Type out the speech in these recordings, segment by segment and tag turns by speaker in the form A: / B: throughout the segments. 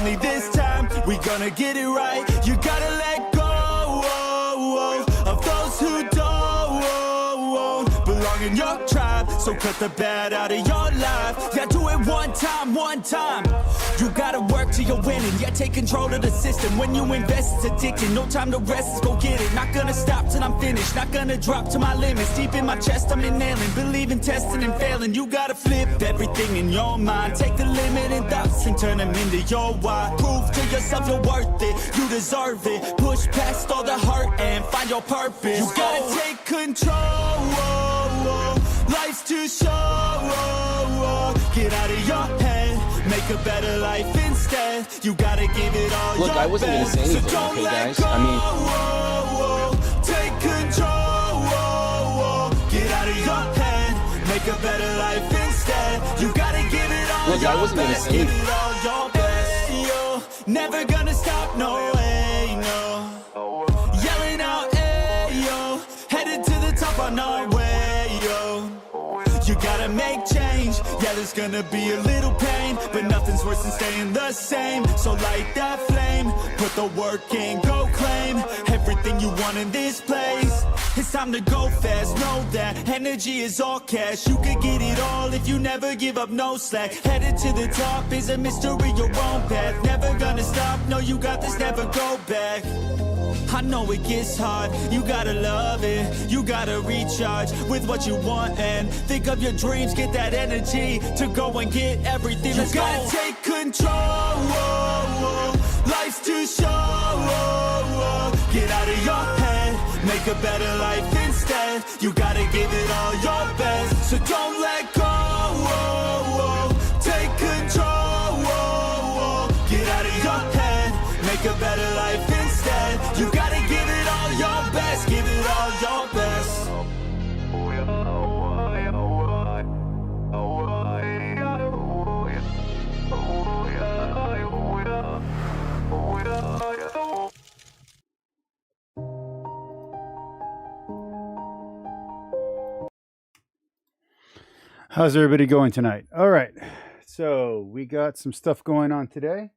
A: Finally this time, we gonna get it right. You gotta let go of those who don't belong in your tribe. So cut the bad out of your life. Yeah, do it one time. You gotta work till you're winning. Yeah, take control of the system. When you invest, it's addicting. No time to rest, let's go get it. Not gonna stop till I'm finished. Not gonna drop to my limits. Deep in my chest, I'm inhaling. Believe in testing and failing. You gotta flip everything in your mind. Take the limiting thoughts and turn them into your why. Prove to yourself you're worth it. You deserve it. Push past all the hurt and find your purpose. You gotta take control. Life's too short. Get out of your head. Make a better life instead. You gotta give it all.
B: Look, I wasn't gonna say anything,
A: so
B: okay, guys? I mean,
A: take control. Get out of your head. Make a better life instead. You gotta give it all.
B: Look, I wasn't gonna say anything.
A: Give it all your best. You're never gonna stop, no way, no. Yelling out, hey, yo. Headed to the top on our way, yo. You gotta make change. Yeah, there's gonna be a little pain, but nothing's worse than staying the same. So light that flame, put the work in, go claim everything you want in this place. It's time to go fast, know that energy is all cash. You could get it all if you never give up, no slack. Headed to the top is a mystery, your own path. Never gonna stop, no, you got this, never go back. I know it gets hard, you gotta love it. You gotta recharge with what you want and think of your dreams. Get that energy to go and get everything. You gotta take control. Life's too short. Get out of your head. Make a better life instead. You gotta give it all your best. So don't let go. Take control. Get out of your head. Make a better life instead. You gotta give it all your best. Give it all your best.
C: How's everybody going tonight? All right, so we got some stuff going on today.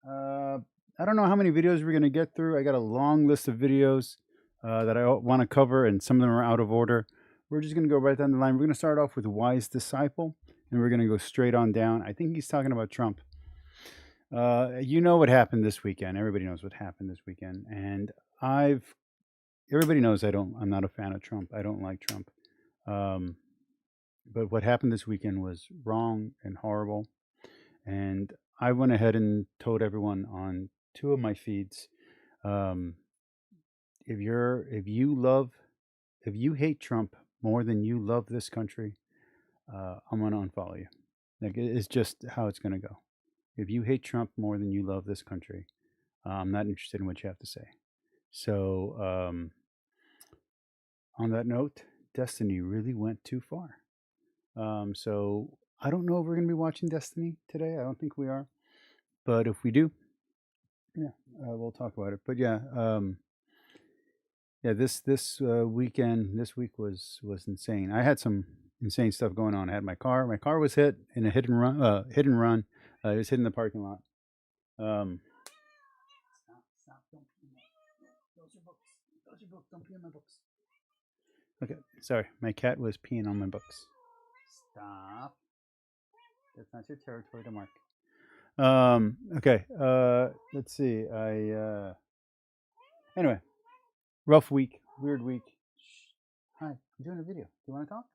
C: I don't know how many videos we're going to get through. I got a long list of videos that I want to cover, and some of them are out of order. We're just going to go right down the line. We're going to start off with WiseDisciple, and we're going to go straight on down. I think he's talking about Trump. You know what happened this weekend. Everybody knows what happened this weekend, and everybody knows I'm not a fan of Trump. I don't like Trump. But what happened this weekend was wrong and horrible. And I went ahead and told everyone on 2 of my feeds, if you hate Trump more than you love this country, I'm going to unfollow you. Like, it's just how it's going to go. If you hate Trump more than you love this country, I'm not interested in what you have to say. So on that note, Destiny really went too far. So I don't know if we're going to be watching Destiny today. I don't think we are. But if we do, yeah, we'll talk about it. But yeah, this week was insane. I had some insane stuff going on. I had my car was hit in a hit and run. It was hit in the parking lot. Stop, don't pee in my books. Those are books, don't pee in my books. Okay, sorry, my cat was peeing on my books. Stop. That's not your territory to mark. Okay, let's see. Anyway, rough week, weird week. Shh. Hi, I'm doing a video. Do you want to talk?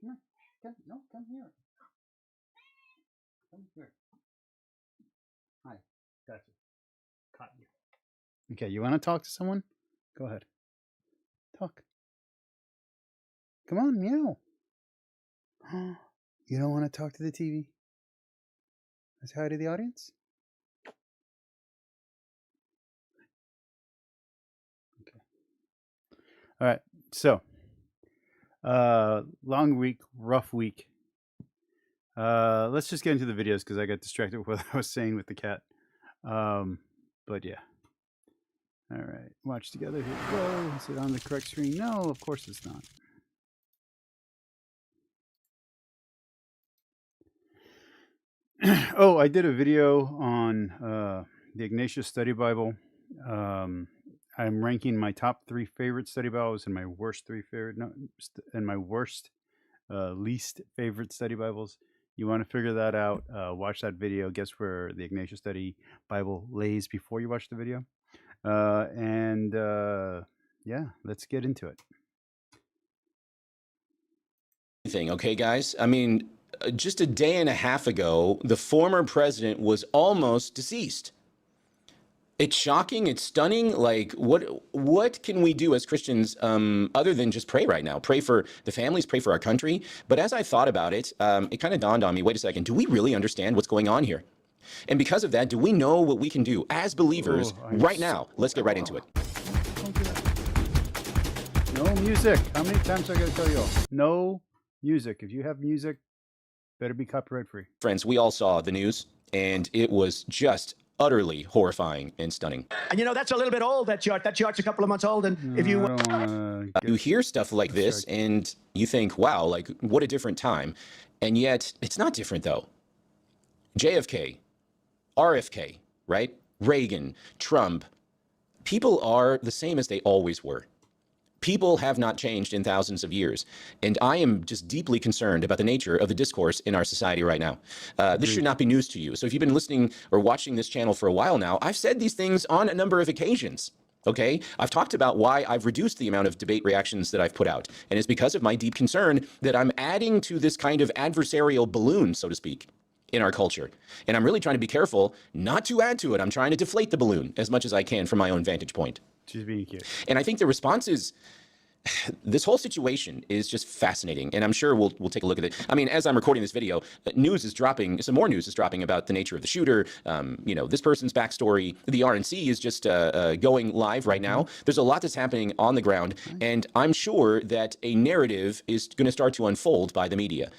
C: Come here. Come here. Come here. Hi, got you. Caught you. Okay, you want to talk to someone? Go ahead. Talk. Come on, meow. You don't want to talk to the TV? Let's hi to the audience. Okay. All right. So, long week, rough week. Let's just get into the videos because I got distracted with what I was saying with the cat. But yeah. All right. Watch together. Here we go. Is it on the correct screen? No, of course it's not. Oh, I did a video on the Ignatius Study Bible. I'm ranking my top 3 favorite study Bibles and my worst 3 favorite, no, and my worst, least favorite study Bibles. You want to figure that out? Watch that video. Guess where the Ignatius Study Bible lays before you watch the video. Yeah, let's get into it.
B: Thing, okay, guys? I mean, just a day and a half ago, the former president was almost deceased. It's shocking. It's stunning. Like, what can we do as Christians other than just pray right now? Pray for the families, pray for our country. But as I thought about it, it kind of dawned on me, wait a second, do we really understand what's going on here? And because of that, do we know what we can do as believers right now? Let's get right into it.
C: Don't do that. No music. How many times I got to tell you all? No music. If you have music, better be copyright free.
B: Friends, we all saw the news, and it was just utterly horrifying and stunning.
D: And you know, that's a little bit old, that chart. That chart's a couple of months old. And if you...
B: You hear stuff like this and you think, wow, like what a different time. And yet it's not different though. JFK, RFK, right? Reagan, Trump, people are the same as they always were. People have not changed in thousands of years. And I am just deeply concerned about the nature of the discourse in our society right now. This should not be news to you. So if you've been listening or watching this channel for a while now, I've said these things on a number of occasions. Okay, I've talked about why I've reduced the amount of debate reactions that I've put out. And it's because of my deep concern that I'm adding to this kind of adversarial balloon, so to speak, in our culture. And I'm really trying to be careful not to add to it. I'm trying to deflate the balloon as much as I can from my own vantage point.
C: She's being cute.
B: And I think the response is, this whole situation is just fascinating, and I'm sure we'll take a look at it. I mean, as I'm recording this video, news is dropping, some more news is dropping about the nature of the shooter, you know, this person's backstory. The RNC is just going live right now. There's a lot that's happening on the ground, and I'm sure that a narrative is going to start to unfold by the media.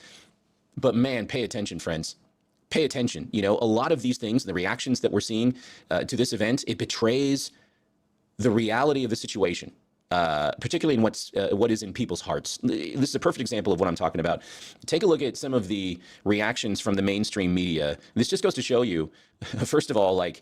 B: But man, pay attention, friends. Pay attention. You know, a lot of these things, the reactions that we're seeing to this event, it betrays the reality of the situation. Particularly in what is in people's hearts. This is a perfect example of what I'm talking about. Take a look at some of the reactions from the mainstream media. This just goes to show you, first of all, like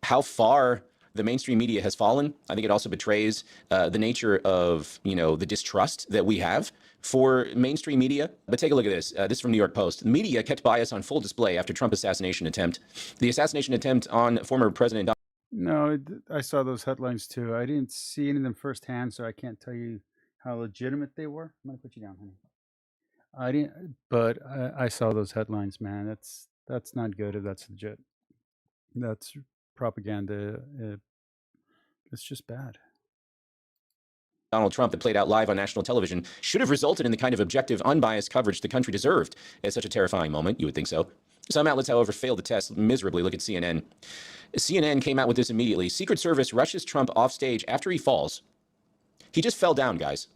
B: how far the mainstream media has fallen. I think it also betrays the nature of, you know, the distrust that we have for mainstream media. But take a look at this. This is from New York Post. The media kept bias on full display after Trump assassination attempt. The assassination attempt on former President
C: No, I saw those headlines too. I didn't see any of them firsthand, so I can't tell you how legitimate they were. I'm gonna put you down, honey. I didn't, but I saw those headlines, man. That's not good if that's legit. That's propaganda. It's just bad.
B: Donald Trump that played out live on national television should have resulted in the kind of objective, unbiased coverage the country deserved at such a terrifying moment. You would think so. Some outlets, however, failed the test miserably. Look at CNN. CNN came out with this immediately. Secret Service rushes Trump off stage after he falls. He just fell down, guys.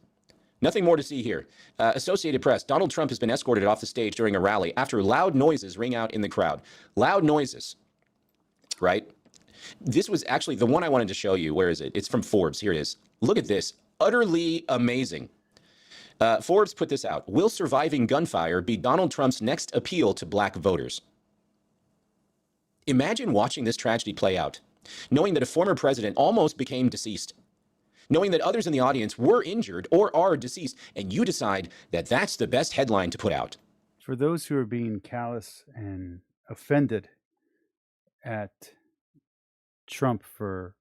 B: Nothing more to see here. Associated Press, Donald Trump has been escorted off the stage during a rally after loud noises ring out in the crowd. Loud noises, right? This was actually the one I wanted to show you. Where is it? It's from Forbes. Here it is. Look at this. Utterly amazing. Forbes put this out. Will surviving gunfire be Donald Trump's next appeal to black voters? Imagine watching this tragedy play out, knowing that a former president almost became deceased, knowing that others in the audience were injured or are deceased, and you decide that that's the best headline to put out.
C: For those who are being callous and offended at Trump for,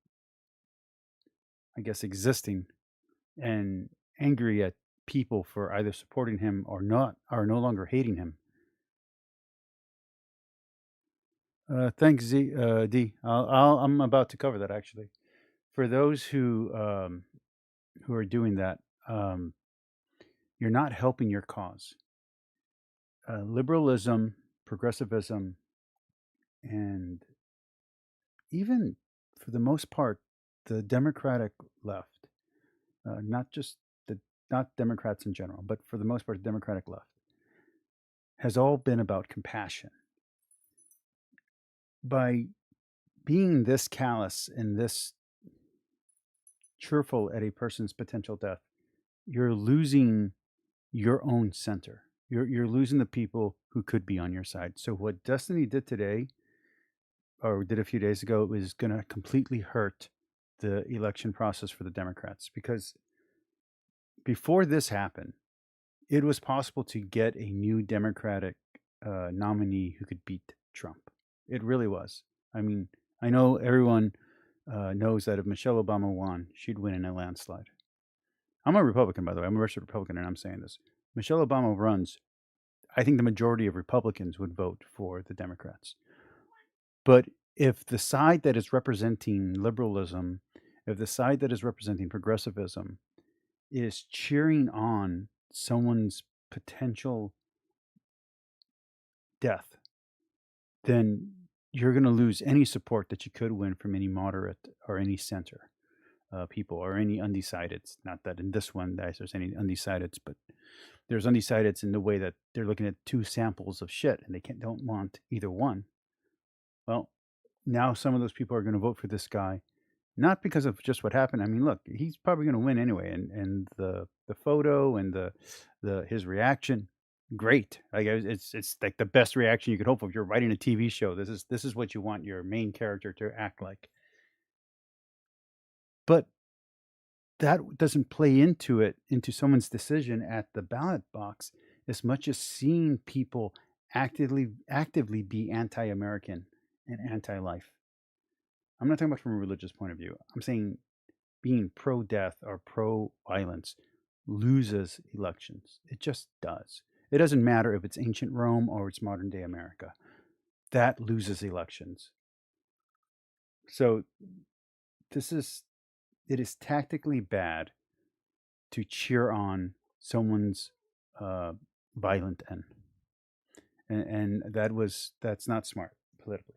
C: I guess, existing, and angry at people for either supporting him or not, or no longer hating him. Thanks, D. I'm about to cover that actually. For those who are doing that, you're not helping your cause. Liberalism, progressivism, and even for the most part, the Democratic left, not Democrats in general, but for the most part, the Democratic left, has all been about compassion. By being this callous and this cheerful at a person's potential death, you're losing your own center. You're losing the people who could be on your side. So what Destiny did today, or did a few days ago, was going to completely hurt the election process for the Democrats, because before this happened, it was possible to get a new Democratic nominee who could beat Trump. It really was. I mean, I know everyone knows that if Michelle Obama won, she'd win in a landslide. I'm a Republican, by the way. I'm a registered Republican, and I'm saying this. Michelle Obama runs, I think the majority of Republicans would vote for the Democrats. But if the side that is representing liberalism, if the side that is representing progressivism is cheering on someone's potential death, then you're going to lose any support that you could win from any moderate or any center people or any undecideds. Not that in this one there's any undecideds, but there's undecideds in the way that they're looking at two samples of shit and they don't want either one. Well, now some of those people are going to vote for this guy, not because of just what happened. I mean, look, he's probably going to win anyway, and the photo and his reaction, great. Like it's like the best reaction you could hope for if you're writing a TV show. This is what you want your main character to act like. But that doesn't play into someone's decision at the ballot box as much as seeing people actively be anti-American and anti-life. I'm not talking about from a religious point of view. I'm saying being pro-death or pro-violence loses elections. It just does. It doesn't matter if it's ancient Rome or it's modern day America. That loses elections. So it is tactically bad to cheer on someone's violent end. And that's not smart politically.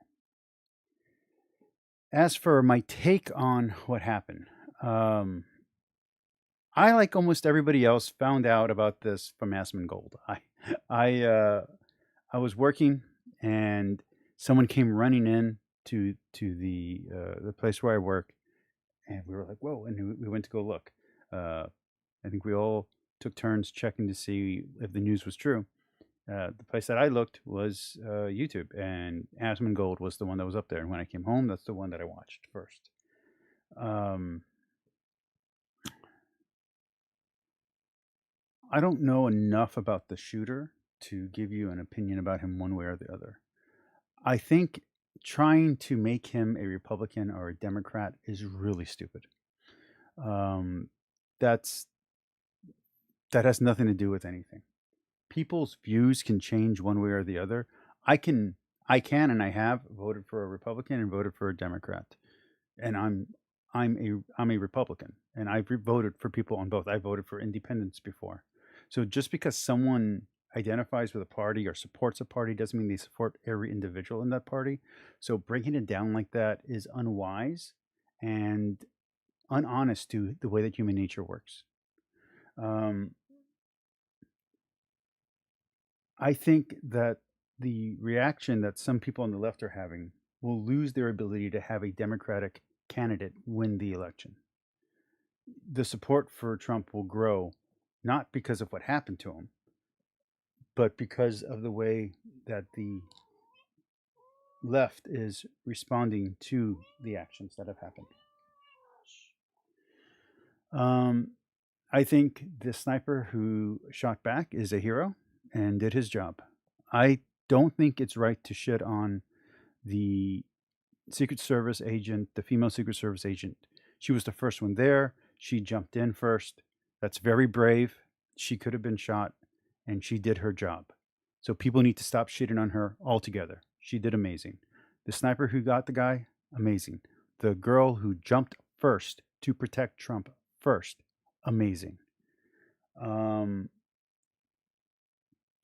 C: As for my take on what happened, I, like almost everybody else, found out about this from Asmongold. I was working and someone came running in to the place where I work, and we were like, "Whoa!" And we went to go look. I think we all took turns checking to see if the news was true. The place that I looked was YouTube, and Asmongold was the one that was up there. And when I came home, that's the one that I watched first. I don't know enough about the shooter to give you an opinion about him one way or the other. I think trying to make him a Republican or a Democrat is really stupid. That has nothing to do with anything. People's views can change one way or the other. I can and I have voted for a Republican and voted for a Democrat, and I'm a Republican, and I've voted for people on both. I voted for independents before. So just because someone identifies with a party or supports a party doesn't mean they support every individual in that party. So breaking it down like that is unwise and unhonest to the way that human nature works. I think that the reaction that some people on the left are having will lose their ability to have a Democratic candidate win the election. The support for Trump will grow, not because of what happened to him, but because of the way that the left is responding to the actions that have happened. I think the sniper who shot back is a hero and did his job. I don't think it's right to shit on the Secret Service agent, the female Secret Service agent. She was the first one there. She jumped in first. That's very brave. She could have been shot, and she did her job. So people need to stop shitting on her altogether. She did amazing. The sniper who got the guy, amazing. The girl who jumped first to protect Trump first, amazing.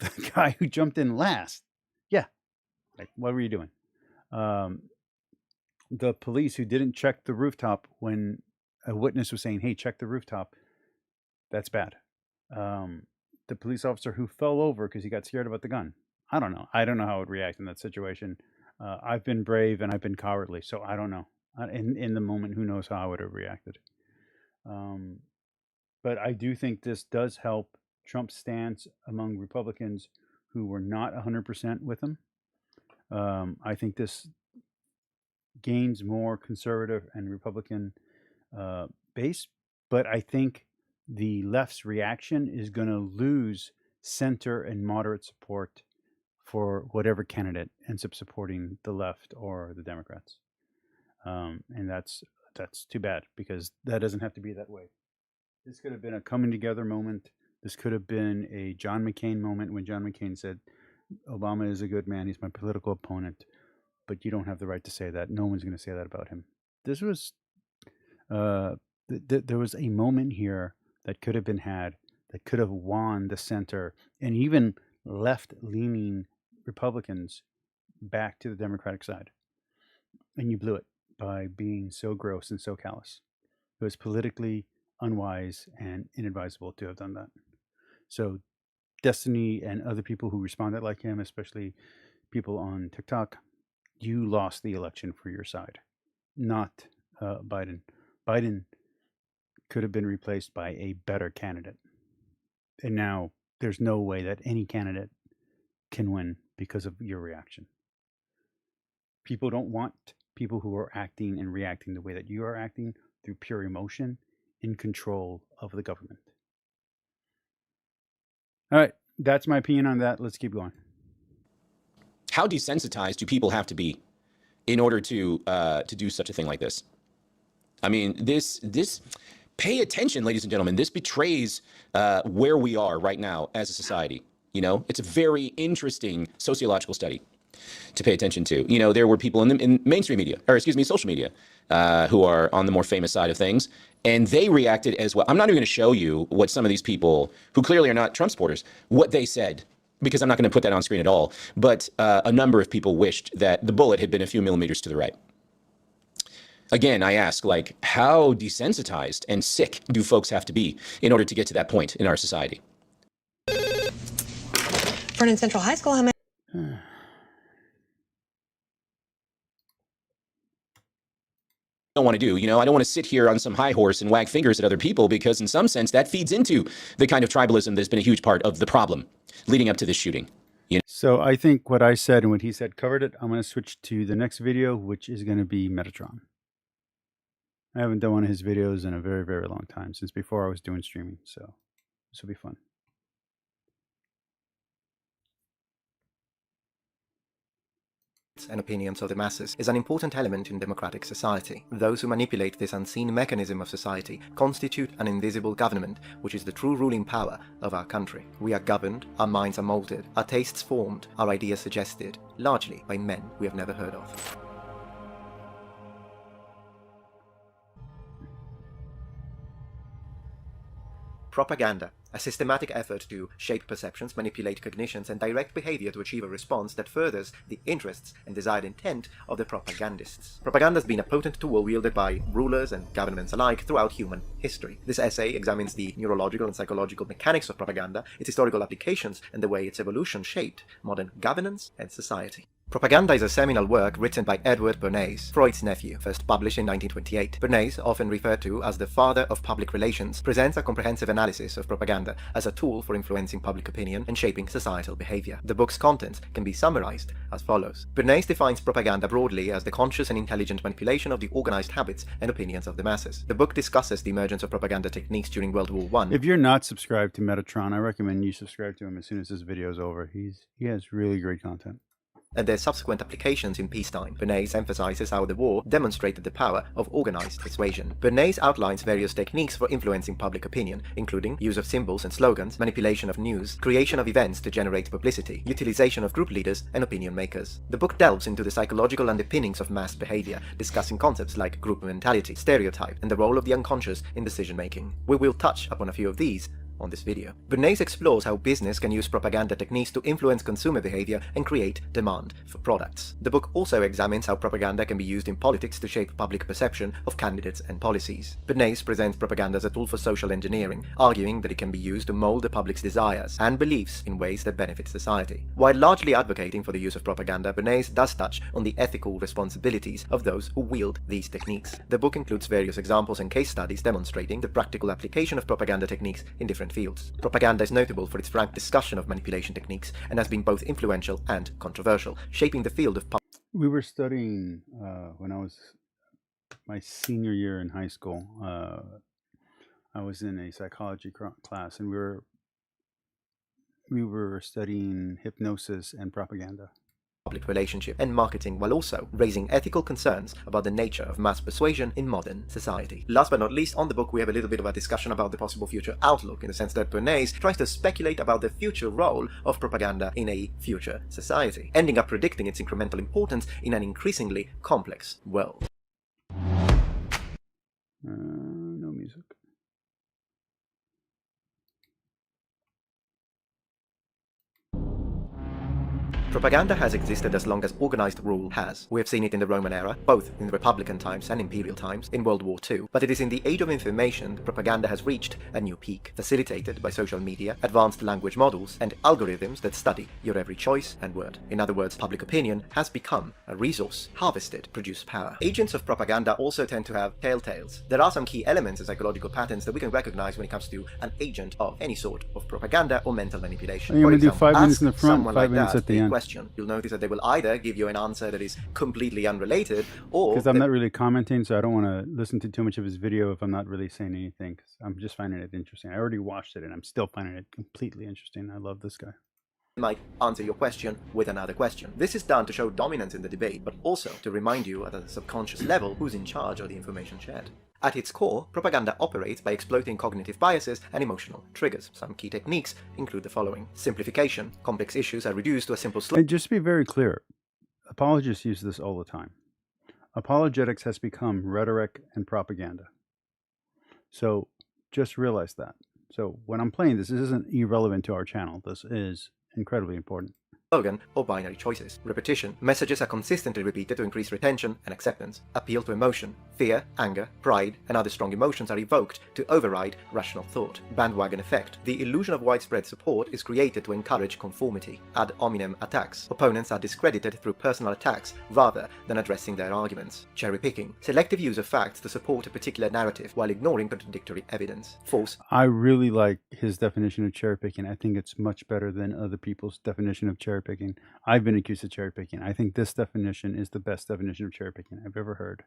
C: The guy who jumped in last, yeah, like, what were you doing? The police who didn't check the rooftop when a witness was saying, "Hey, check the rooftop," that's bad. The police officer who fell over because he got scared about the gun, I don't know. I don't know how I would react in that situation. I've been brave and I've been cowardly, so I don't know. In the moment, who knows how I would have reacted. But I do think this does help Trump's stance among Republicans who were not 100% with him. I think this gains more conservative and Republican base, but I think the left's reaction is going to lose center and moderate support for whatever candidate ends up supporting the left or the Democrats. And that's too bad, because that doesn't have to be that way. This could have been a coming together moment. This could have been a John McCain moment when John McCain said, Obama is a good man, he's my political opponent, but you don't have the right to say that. No one's going to say that about him. This was, there was a moment here that could have been had, that could have won the center and even left-leaning Republicans back to the Democratic side. And you blew it by being so gross and so callous. It was politically unwise and inadvisable to have done that. So Destiny and other people who responded like him, especially people on TikTok, you lost the election for your side, not Biden. Biden could have been replaced by a better candidate. And now there's no way that any candidate can win because of your reaction. People don't want people who are acting and reacting the way that you are acting, through pure emotion, in control of the government. All right, that's my opinion on that. Let's keep going.
B: How desensitized do people have to be in order to do such a thing like this? I mean, this pay attention, ladies and gentlemen. This betrays where we are right now as a society. You know, it's a very interesting sociological study to pay attention to. You know, there were people in mainstream media, or excuse me, social media, who are on the more famous side of things, and they reacted as well. I'm not even going to show you what some of these people, who clearly are not Trump supporters, what they said, because I'm not going to put that on screen at all. But a number of people wished that the bullet had been a few millimeters to the right. Again, I ask, like, how desensitized and sick do folks have to be in order to get to that point in our society?
E: Vernon Central High School, how many?
B: Don't want to do, you know, I don't want to sit here on some high horse and wag fingers at other people, because in some sense that feeds into the kind of tribalism that's been a huge part of the problem leading up to this shooting. You know?
C: So I think what I said and what he said covered it. I'm going to switch to the next video, which is going to be Metatron. I haven't done one of his videos in a very, very long time, since before I was doing streaming. So this will be fun.
F: And opinions of the masses is an important element in democratic society. Those who manipulate this unseen mechanism of society constitute an invisible government, which is the true ruling power of our country. We are governed, our minds are molded, our tastes formed, our ideas suggested, largely by men we have never heard of. Propaganda, a systematic effort to shape perceptions, manipulate cognitions, and direct behavior to achieve a response that furthers the interests and desired intent of the propagandists. Propaganda has been a potent tool wielded by rulers and governments alike throughout human history. This essay examines the neurological and psychological mechanics of propaganda, its historical applications, and the way its evolution shaped modern governance and society. Propaganda is a seminal work written by Edward Bernays, Freud's nephew, first published in 1928. Bernays, often referred to as the father of public relations, presents a comprehensive analysis of propaganda as a tool for influencing public opinion and shaping societal behavior. The book's contents can be summarized as follows. Bernays defines propaganda broadly as the conscious and intelligent manipulation of the organized habits and opinions of the masses. The book discusses the emergence of propaganda techniques during World War I.
C: If you're not subscribed to Metatron, I recommend you subscribe to him as soon as this video is over. He has really great content.
F: And their subsequent applications in peacetime. Bernays emphasizes how the war demonstrated the power of organized persuasion. Bernays outlines various techniques for influencing public opinion, including use of symbols and slogans, manipulation of news, creation of events to generate publicity, utilization of group leaders and opinion makers. The book delves into the psychological underpinnings of mass behavior, discussing concepts like group mentality, stereotype, and the role of the unconscious in decision-making. We will touch upon a few of these on this video. Bernays explores how business can use propaganda techniques to influence consumer behavior and create demand for products. The book also examines how propaganda can be used in politics to shape public perception of candidates and policies. Bernays presents propaganda as a tool for social engineering, arguing that it can be used to mold the public's desires and beliefs in ways that benefit society. While largely advocating for the use of propaganda, Bernays does touch on the ethical responsibilities of those who wield these techniques. The book includes various examples and case studies demonstrating the practical application of propaganda techniques in different different fields. Propaganda is notable for its frank discussion of manipulation techniques and has been both influential and controversial, shaping the field of
C: We were studying when I was my senior year in high school. I was in a psychology class, and we were studying hypnosis and propaganda.
F: public relationship and marketing, while also raising ethical concerns about the nature of mass persuasion in modern society. Last but not least, on the book we have a little bit of a discussion about the possible future outlook, in the sense that Bernays tries to speculate about the future role of propaganda in a future society, ending up predicting its incremental importance in an increasingly complex world.
C: No music.
F: Propaganda has existed as long as organized rule has. We have seen it in the Roman era, both in Republican times and Imperial times, in World War II, but it is in the age of information that propaganda has reached a new peak, facilitated by social media, advanced language models, and algorithms that study your every choice and word. In other words, public opinion has become a resource harvested to produce power. Agents of propaganda also tend to have telltales. There are some key elements and psychological patterns that we can recognize when it comes to an agent of any sort of propaganda or mental manipulation.
C: I'm going to do
F: example,
C: 5 minutes in the
F: ask
C: front,
F: someone
C: 5
F: like
C: minutes
F: that
C: at the
F: a
C: end.
F: question. You'll notice that they will either give you an answer that is completely unrelated, or
C: Because I'm not really commenting, so I don't want to listen to too much of his video if I'm not really saying anything. Because I'm just finding it interesting. I already watched it, and I'm still finding it completely interesting. I love this guy.
F: might answer your question with another question. This is done to show dominance in the debate, but also to remind you at a subconscious level who's in charge of the information shared. At its core, propaganda operates by exploiting cognitive biases and emotional triggers. Some key techniques include the following. Simplification. Complex issues are reduced to a simple slogan.
C: And just to be very clear, apologists use this all the time. Apologetics has become rhetoric and propaganda. So just realize that. So when I'm playing this isn't irrelevant to our channel. This is incredibly important.
F: Or binary choices. Repetition. Messages are consistently repeated to increase retention and acceptance. Appeal to emotion. Fear, anger, pride, and other strong emotions are evoked to override rational thought. Bandwagon effect. The illusion of widespread support is created to encourage conformity. Ad hominem attacks. Opponents are discredited through personal attacks rather than addressing their arguments. Cherry picking. Selective use of facts to support a particular narrative while ignoring contradictory evidence. False.
C: I really like his definition of cherry picking. I think it's much better than other people's definition of cherry picking. I've been accused of cherry picking. I think this definition is the best definition of cherry picking I've ever heard.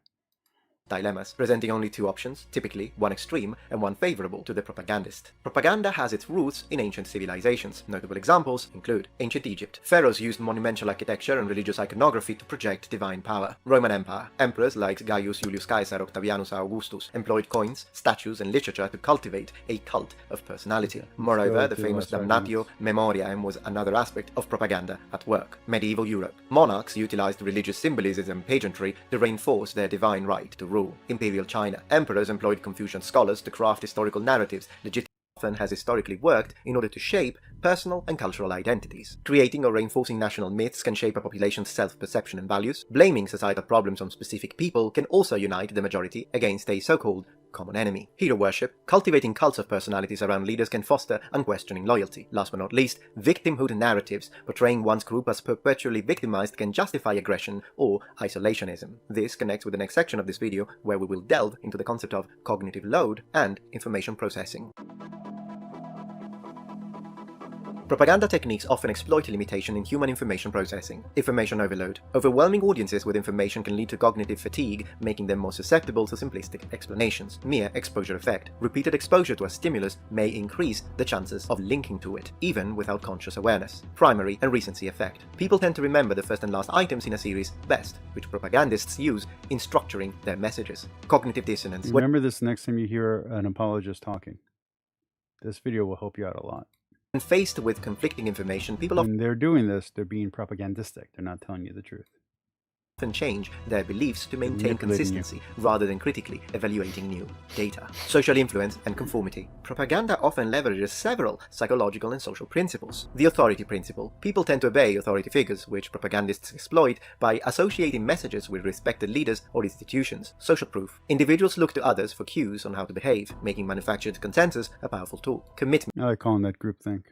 F: Dilemmas, presenting only two options, typically one extreme and one favorable to the propagandist. Propaganda has its roots in ancient civilizations. Notable examples include ancient Egypt. Pharaohs used monumental architecture and religious iconography to project divine power. Roman Empire. Emperors like Gaius Julius Caesar, Octavianus Augustus employed coins, statues, and literature to cultivate a cult of personality. Moreover, the famous damnatio memoriae was another aspect of propaganda at work. Medieval Europe. Monarchs utilized religious symbolism and pageantry to reinforce their divine right to rule. Imperial China. Emperors employed Confucian scholars to craft historical narratives legitimately often has historically worked in order to shape personal and cultural identities. Creating or reinforcing national myths can shape a population's self-perception and values. Blaming societal problems on specific people can also unite the majority against a so-called common enemy. Hero worship. Cultivating cults of personalities around leaders can foster unquestioning loyalty. Last but not least, victimhood narratives. Portraying one's group as perpetually victimized can justify aggression or isolationism. This connects with the next section of this video, where we will delve into the concept of cognitive load and information processing. Propaganda techniques often exploit a limitation in human information processing. Information overload. Overwhelming audiences with information can lead to cognitive fatigue, making them more susceptible to simplistic explanations. Mere exposure effect. Repeated exposure to a stimulus may increase the chances of linking to it, even without conscious awareness. Primary and recency effect. People tend to remember the first and last items in a series best, which propagandists use in structuring their messages. Cognitive dissonance.
C: Remember this next time you hear an apologist talking. This video will help you out a lot.
F: When faced with conflicting information, people
C: When they're doing this, they're being propagandistic. They're not telling you the truth.
F: often change their beliefs to maintain
C: Manipulating you.
F: consistency rather than critically evaluating new data. Social influence and conformity. Propaganda often leverages several psychological and social principles. The authority principle. People tend to obey authority figures, which propagandists exploit by associating messages with respected leaders or institutions. Social proof. Individuals look to others for cues on how to behave, making manufactured consensus a powerful tool. Commitment.
C: I like calling that groupthink.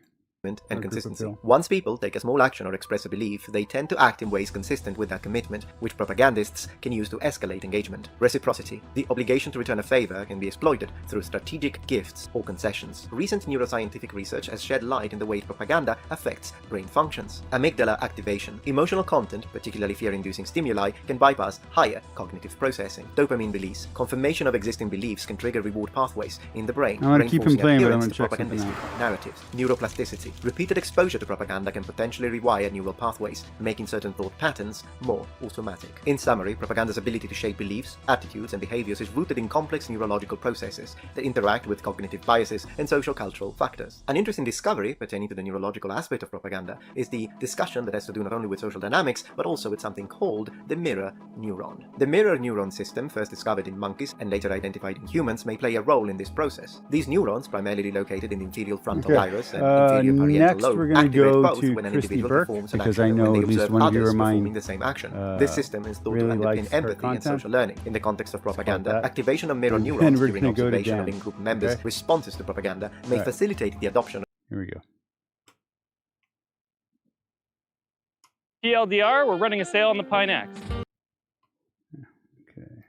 F: and consistency. Once people take a small action or express a belief, they tend to act in ways consistent with that commitment, which propagandists can use to escalate engagement. Reciprocity. The obligation to return a favor can be exploited through strategic gifts or concessions. Recent neuroscientific research has shed light in the way propaganda affects brain functions. Amygdala activation. Emotional content, particularly fear-inducing stimuli, can bypass higher cognitive processing. Dopamine release. Confirmation of existing beliefs can trigger reward pathways in the brain,
C: I want to keep him playing, but I'm going to check
F: propagandistic
C: something out.
F: narratives. Neuroplasticity. Repeated exposure to propaganda can potentially rewire neural pathways, making certain thought patterns more automatic. In summary, propaganda's ability to shape beliefs, attitudes, and behaviors is rooted in complex neurological processes that interact with cognitive biases and social-cultural factors. An interesting discovery pertaining to the neurological aspect of propaganda is the discussion that has to do not only with social dynamics, but also with something called the mirror neuron. The mirror neuron system, first discovered in monkeys and later identified in humans, may play a role in this process. These neurons, primarily located in the inferior frontal iris and inferior parietal
C: next we're
F: lobe,
C: going to
F: activate
C: go
F: both
C: to
F: when an
C: Christy
F: individual
C: Burke,
F: performs an
C: because
F: action
C: I
F: and
C: know
F: when
C: at
F: they
C: least
F: observe
C: one of you
F: others
C: are mine.
F: performing the same action. This system is thought to
C: really
F: underpin
C: likes her
F: empathy and
C: content.
F: social learning. In the context of propaganda,
C: that.
F: activation of mirror
C: And
F: neurons
C: we're
F: during
C: gonna go to
F: observation of
C: Dan.
F: in-group members'
C: Okay.
F: responses to propaganda may
C: Right.
F: facilitate the adoption.
C: Here we go.
G: TLDR, we're running a sale on the Pine X.
C: Okay.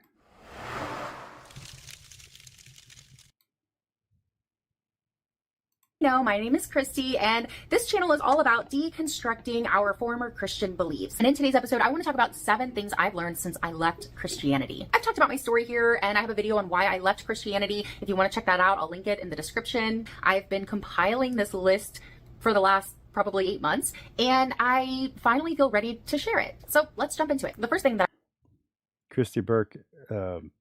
H: No, my name is Christy, and this channel is all about deconstructing our former Christian beliefs. And in today's episode, I want to talk about 7 things I've learned since I left Christianity. I've talked about my story here, and I have a video on why I left Christianity. If you want to check that out, I'll link it in the description. I've been compiling this list for the last probably 8 months, and I finally feel ready to share it. So let's jump into it. The first thing that
C: Christy Burke, you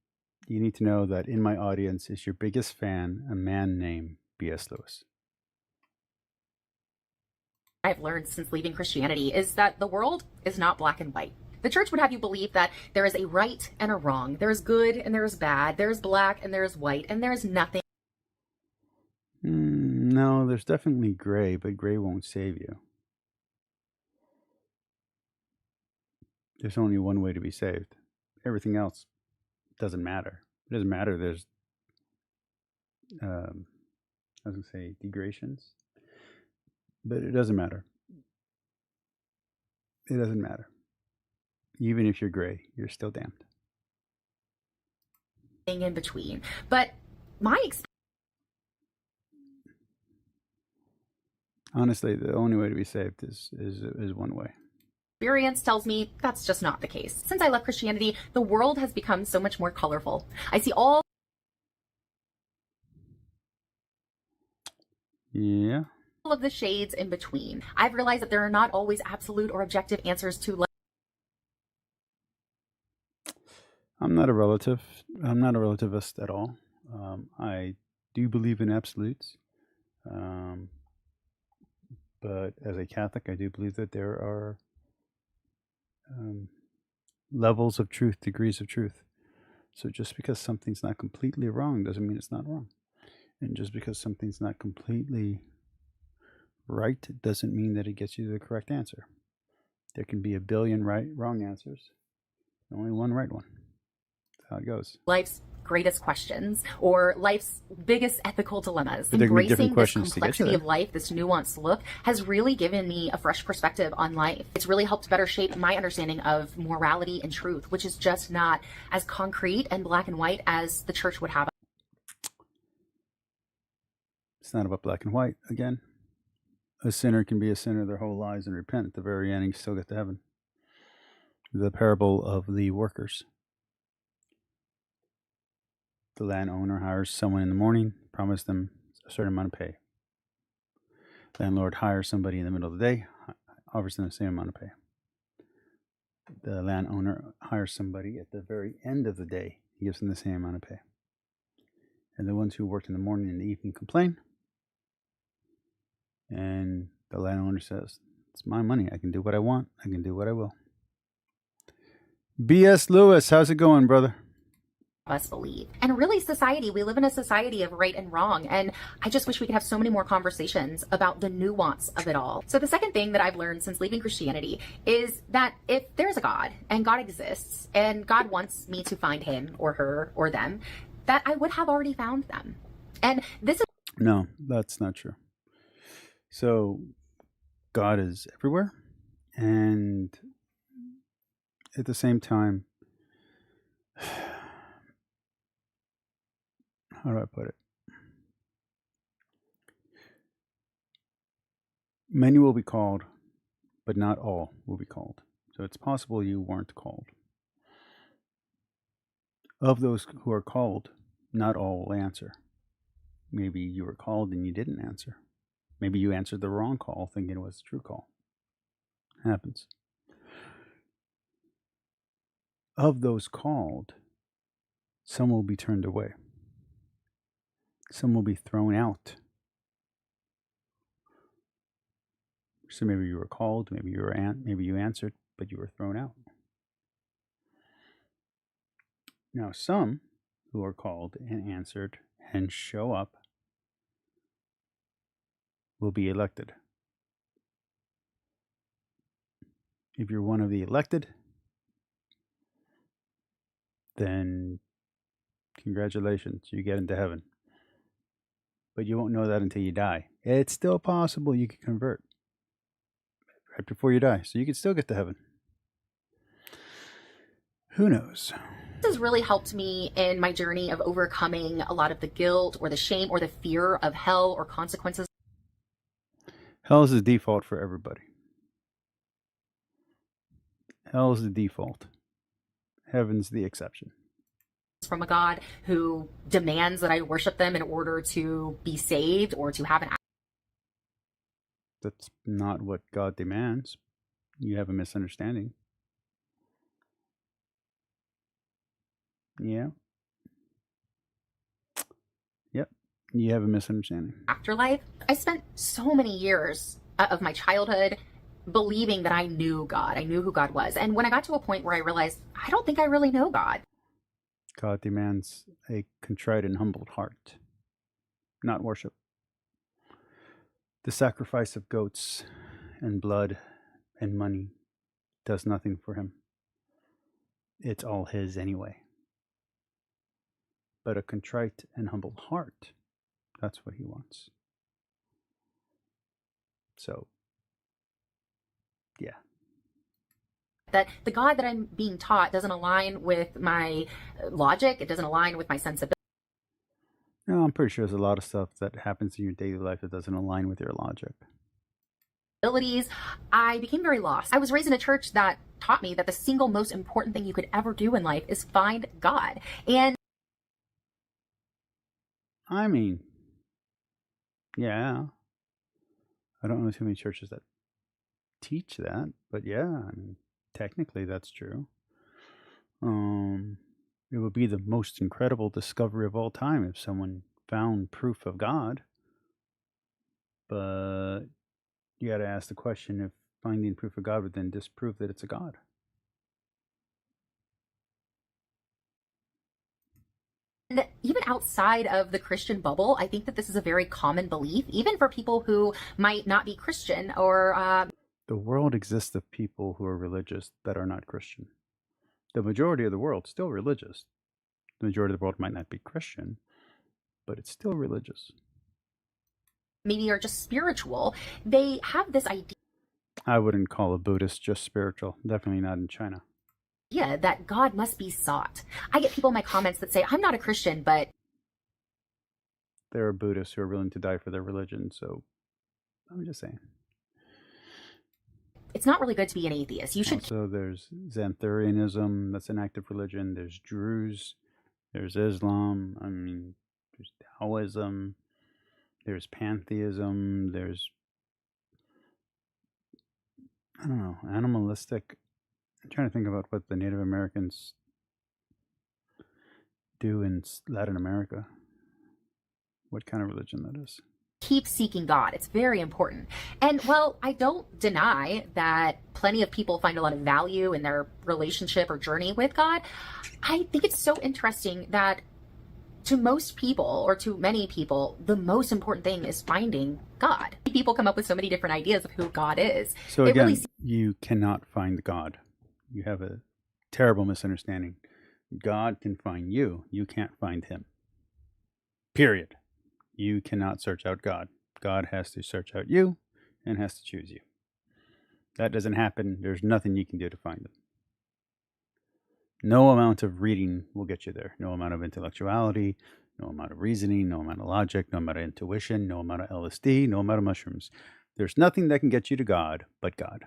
C: need to know that in my audience is your biggest fan, a man named B.S. Lewis.
H: I've learned since leaving Christianity is that the world is not black and white. The church would have you believe that there is a right and a wrong. There is good and there is bad. There is black and there is white, and there is nothing
C: No, there's definitely gray, but gray won't save you. There's only one way to be saved. Everything else doesn't matter. It doesn't matter. There's, I was going to say degradations, but it doesn't matter. It doesn't matter. Even if you're gray, you're still damned.
H: in between. But my experience
C: Honestly, the only way to be saved is one way.
H: tells me that's just not the case. Since I left Christianity, the world has become so much more colorful. I see all
C: Yeah.
H: of the shades in between. I've realized that there are not always absolute or objective answers to life.
C: I'm not a relative. I'm not a relativist at all. I do believe in absolutes. But as a Catholic, I do believe that there are levels of truth, degrees of truth. So just because something's not completely wrong doesn't mean it's not wrong. And just because something's not completely right doesn't mean that it gets you to the correct answer. There can be a billion wrong answers, only one right one. That's how it goes.
H: Life's greatest questions or life's biggest ethical dilemmas.
C: But there can be different
H: Embracing this
C: questions to get you
H: complexity
C: there.
H: of life, this nuanced look, has really given me a fresh perspective on life. It's really helped better shape my understanding of morality and truth, which is just not as concrete and black and white as the church would have.
C: It's not about black and white. Again, a sinner can be a sinner their whole lives and repent. At the very end, you still get to heaven. The parable of the workers. The landowner hires someone in the morning, promises them a certain amount of pay. Landlord hires somebody in the middle of the day, offers them the same amount of pay. The landowner hires somebody at the very end of the day, he gives them the same amount of pay. And the ones who worked in the morning and the evening complain. And the landowner says, it's my money. I can do what I want. I can do what I will. B.S. Lewis, how's it going, brother?
H: Us believe. And really, society, we live in a society of right and wrong. And I just wish we could have so many more conversations about the nuance of it all. So the second thing that I've learned since leaving Christianity is that if there's a God and God exists and God wants me to find him or her or them, that I would have already found them. And this is
C: No, that's not true. So God is everywhere, and at the same time, how do I put it? Many will be called, but not all will be called. So it's possible you weren't called. Of those who are called, not all will answer. Maybe you were called and you didn't answer. Maybe you answered the wrong call thinking it was a true call. Happens. Of those called, some will be turned away. Some will be thrown out. So maybe you were called, maybe you answered, but you were thrown out. Now, some who are called and answered and show up will be elected. If you're one of the elected, then congratulations, you get into heaven. But you won't know that until you die. It's still possible you could convert right before you die, so you could still get to heaven. Who knows?
H: This has really helped me in my journey of overcoming a lot of the guilt or the shame or the fear of hell or consequences.
C: Hell is the default for everybody. Hell is the default. Heaven's the exception.
H: From a God who demands that I worship them in order to be saved or to have an.
C: That's not what God demands. You have a misunderstanding. Yeah. Yep. You have a misunderstanding.
H: Afterlife. I spent so many years of my childhood believing that I knew God. I knew who God was. And when I got to a point where I realized, I don't think I really know God.
C: God demands a contrite and humbled heart, not worship. The sacrifice of goats and blood and money does nothing for him. It's all his anyway. But a contrite and humbled heart, that's what he wants. So, yeah.
H: That the God that I'm being taught doesn't align with my logic. It doesn't align with my sensibility.
C: No, I'm pretty sure there's a lot of stuff that happens in your daily life that doesn't align with your logic.
H: I became very lost. I was raised in a church that taught me that the single most important thing you could ever do in life is find God. And
C: I mean, yeah. I don't know too many churches that teach that, but yeah, I mean, technically that's true. It would be the most incredible discovery of all time if someone found proof of God. But you got to ask the question if finding proof of God would then disprove that it's a God.
H: And even outside of the Christian bubble, I think that this is a very common belief, even for people who might not be Christian or.
C: The world exists of people who are religious that are not Christian. The majority of the world is still religious. The majority of the world might not be Christian, but it's still religious.
H: Maybe are just spiritual. They have this idea.
C: I wouldn't call a Buddhist just spiritual. Definitely not in China.
H: Yeah, that God must be sought. I get people in my comments that say, I'm not a Christian, but
C: there are Buddhists who are willing to die for their religion, so I'm just saying.
H: It's not really good to be an atheist. You should.
C: Also, there's Xanthurianism, that's an active religion. There's Druze. There's Islam. I mean, there's Taoism. There's pantheism. There's, I don't know, animalistic. I'm trying to think about what the Native Americans do in Latin America. What kind of religion that is.
H: Keep seeking God. It's very important. And while I don't deny that plenty of people find a lot of value in their relationship or journey with God, I think it's so interesting that to most people, or to many people, the most important thing is finding God. People come up with so many different ideas of who God is.
C: So again, you cannot find God. You have a terrible misunderstanding. God can find you. You can't find him. Period. You cannot search out God. God has to search out you and has to choose you. That doesn't happen. There's nothing you can do to find them. No amount of reading will get you there. No amount of intellectuality, no amount of reasoning, no amount of logic, no amount of intuition, no amount of LSD, no amount of mushrooms. There's nothing that can get you to God but God.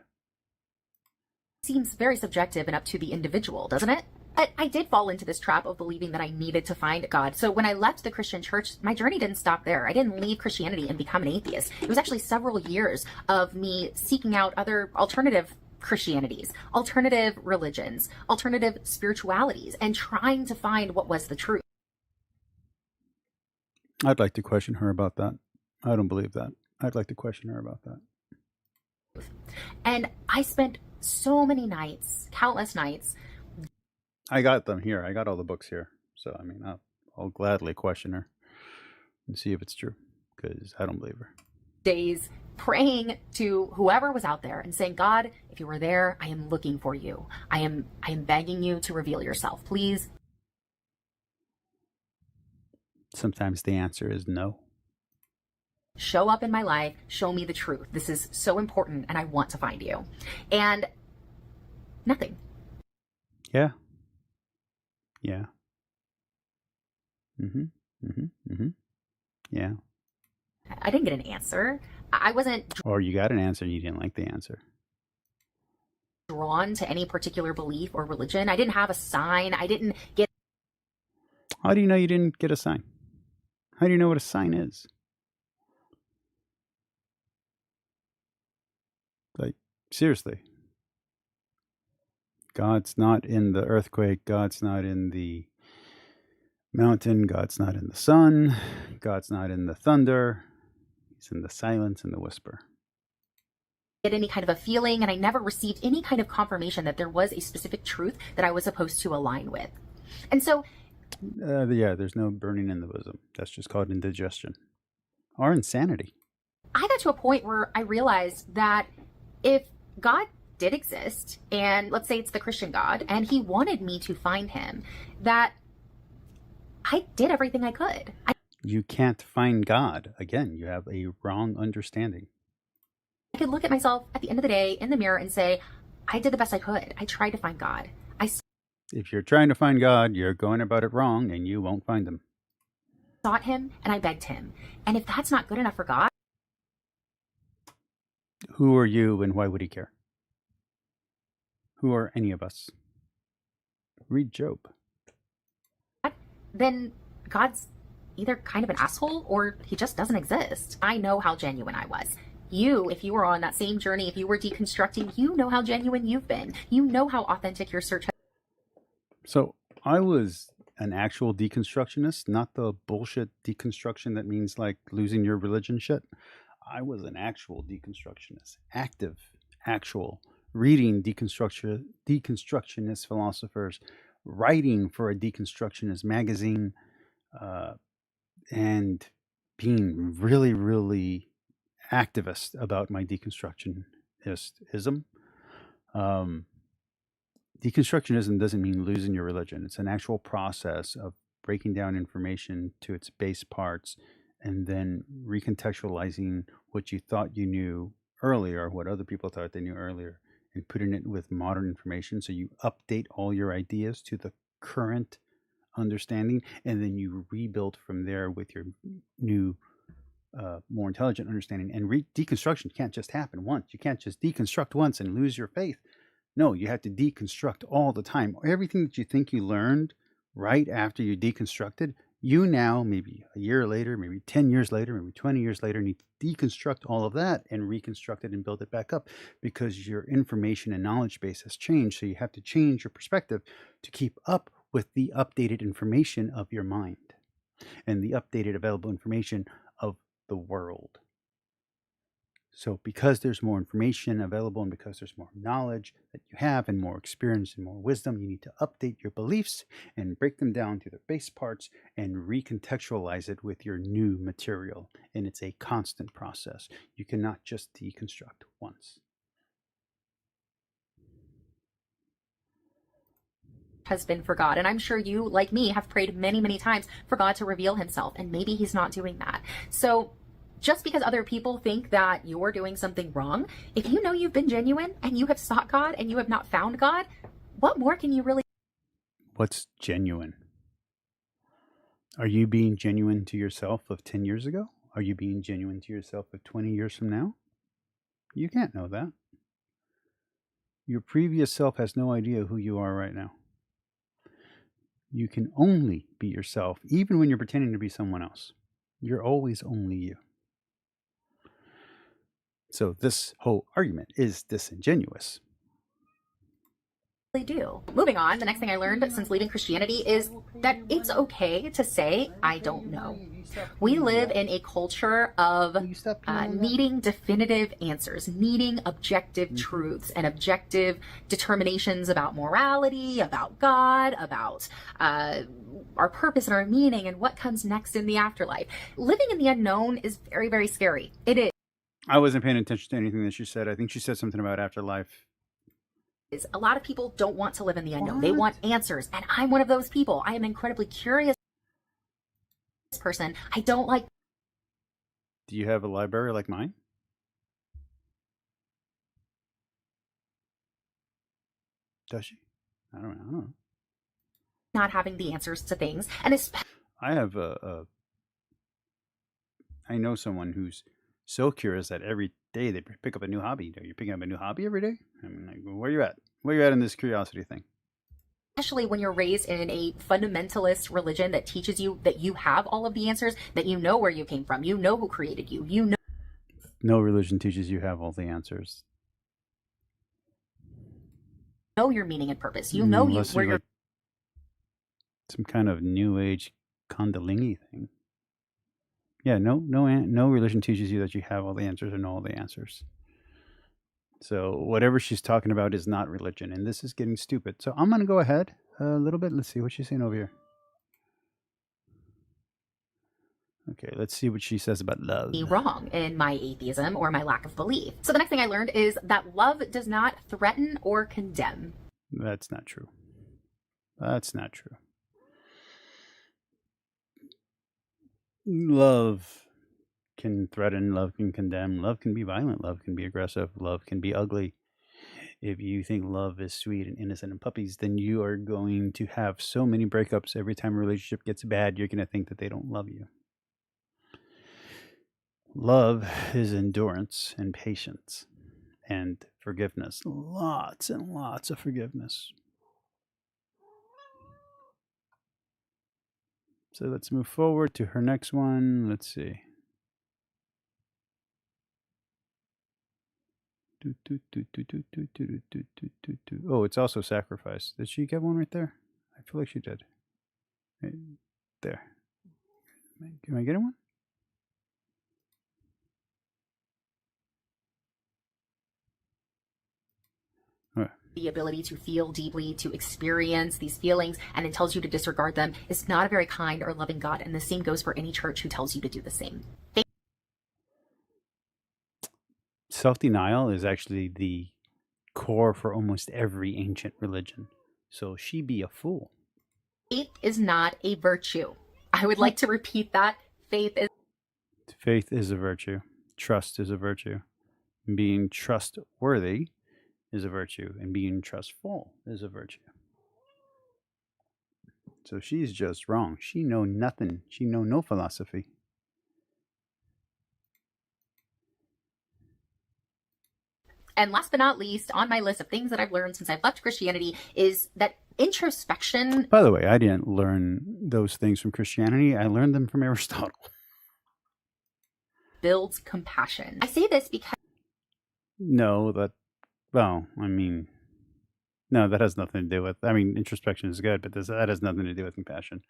H: Seems very subjective and up to the individual, doesn't it? But I did fall into this trap of believing that I needed to find God. So when I left the Christian church, my journey didn't stop there. I didn't leave Christianity and become an atheist. It was actually several years of me seeking out other alternative Christianities, alternative religions, alternative spiritualities, and trying to find what was the truth.
C: I'd like to question her about that. I don't believe that. I'd like to question her about that.
H: And I spent so many nights, countless nights.
C: I got them here. I got all the books here. So, I mean, I'll gladly question her and see if it's true, because I don't believe her.
H: Days praying to whoever was out there and saying, God, if you were there, I am looking for you. I am begging you to reveal yourself, please.
C: Sometimes the answer is no.
H: Show up in my life, show me the truth. This is so important and I want to find you. And nothing.
C: Yeah. Yeah. Yeah.
H: I didn't get an answer. I wasn't
C: Or you got an answer and you didn't like the answer.
H: drawn to any particular belief or religion. I didn't have a sign. I didn't get.
C: How do you know you didn't get a sign? How do you know what a sign is? Like, seriously. God's not in the earthquake. God's not in the mountain. God's not in the sun. God's not in the thunder. He's in the silence and the whisper.
H: Get any kind of a feeling, and I never received any kind of confirmation that there was a specific truth that I was supposed to align with. And so,
C: yeah, there's no burning in the bosom. That's just called indigestion or insanity.
H: I got to a point where I realized that if God did exist, and let's say it's the Christian God, and he wanted me to find him, that I did everything I could.
C: You can't find God. Again, you have a wrong understanding.
H: I could look at myself at the end of the day in the mirror and say, I did the best I could. I tried to find God.
C: If you're trying to find God, you're going about it wrong and you won't find him.
H: Sought him and I begged him. And if that's not good enough for God,
C: who are you and why would he care? Who are any of us? Read Job.
H: then God's either kind of an asshole or he just doesn't exist. I know how genuine I was. You, if you were on that same journey, if you were deconstructing, you know how genuine you've been. You know how authentic your search has.
C: So I was an actual deconstructionist, not the bullshit deconstruction that means like losing your religion shit. I was an actual deconstructionist, active, actual, reading deconstructionist philosophers, writing for a deconstructionist magazine, and being really, really activist about my deconstructionism. Deconstructionism doesn't mean losing your religion. It's an actual process of breaking down information to its base parts and then recontextualizing what you thought you knew earlier, what other people thought they knew earlier, and putting it with modern information. So you update all your ideas to the current understanding, and then you rebuild from there with your new, more intelligent understanding. And deconstruction can't just happen once. You can't just deconstruct once and lose your faith. No, you have to deconstruct all the time. Everything that you think you learned right after you deconstructed, you now, maybe a year later, maybe 10 years later, maybe 20 years later, need to deconstruct all of that and reconstruct it and build it back up because your information and knowledge base has changed. So you have to change your perspective to keep up with the updated information of your mind and the updated available information of the world. So because there's more information available and because there's more knowledge that you have and more experience and more wisdom, you need to update your beliefs and break them down to their base parts and recontextualize it with your new material. And it's a constant process. You cannot just deconstruct once.
H: Has been for God. And I'm sure you, like me, have prayed many, many times for God to reveal himself. And maybe he's not doing that. So just because other people think that you're doing something wrong, if you know you've been genuine and you have sought God and you have not found God, what more can you really?
C: What's genuine? Are you being genuine to yourself of 10 years ago? Are you being genuine to yourself of 20 years from now? You can't know that. Your previous self has no idea who you are right now. You can only be yourself, even when you're pretending to be someone else. You're always only you. So this whole argument is disingenuous.
H: Do. Moving on, the next thing I learned since leaving Christianity is that it's okay to say, I don't know. We live in a culture of needing definitive answers, needing objective truths and objective determinations about morality, about God, about our purpose and our meaning and what comes next in the afterlife. Living in the unknown is very, very scary. It is.
C: I wasn't paying attention to anything that she said. I think she said something about afterlife.
H: A lot of people don't want to live in the unknown. They want answers. And I'm one of those people. I am an incredibly curious person. I don't like.
C: Do you have a library like mine? Does she? I don't know.
H: Not having the answers to things. And it's.
C: I have I know someone who's so curious that every day they pick up a new hobby. Are you picking up a new hobby every day? I mean, like, where are you at? Where are you at in this curiosity thing?
H: Especially when you're raised in a fundamentalist religion that teaches you that you have all of the answers, that you know where you came from, you know who created you, you know.
C: No religion teaches you have all the answers.
H: Know your meaning and purpose. You know where you're.
C: Some kind of new age Kundalini thing. Yeah, no religion teaches you that you have all the answers or know all the answers. So whatever she's talking about is not religion, and this is getting stupid. So I'm going to go ahead a little bit. Let's see what she's saying over here. Okay, let's see what she says about love.
H: Be wrong in my atheism or my lack of belief. So the next thing I learned is that love does not threaten or condemn.
C: That's not true. That's not true. Love can threaten, love can condemn, love can be violent, love can be aggressive, love can be ugly. If you think love is sweet and innocent and puppies, then you are going to have so many breakups. Every time a relationship gets bad, you're going to think that they don't love you. Love is endurance and patience and forgiveness. Lots and lots of forgiveness. So let's move forward to her next one. Let's see. Oh, it's also sacrifice. Did she get one right there? I feel like she did. Right there. Am I getting one?
H: The ability to feel deeply, to experience these feelings, and then tells you to disregard them is not a very kind or loving God. And the same goes for any church who tells you to do the same.
C: Self-denial is actually the core for almost every ancient religion. So she be a fool.
H: Faith is not a virtue. I would like to repeat that. Faith
C: is a virtue. Trust is a virtue. Being trustworthy is a virtue, and being trustful is a virtue. So she's just wrong. She know nothing. She know no philosophy.
H: And last but not least, on my list of things that I've learned since I've left Christianity is that introspection.
C: By the way, I didn't learn those things from Christianity. I learned them from Aristotle.
H: Builds compassion. I say this because.
C: No, that has nothing to do with, introspection is good, but that has nothing to do with compassion.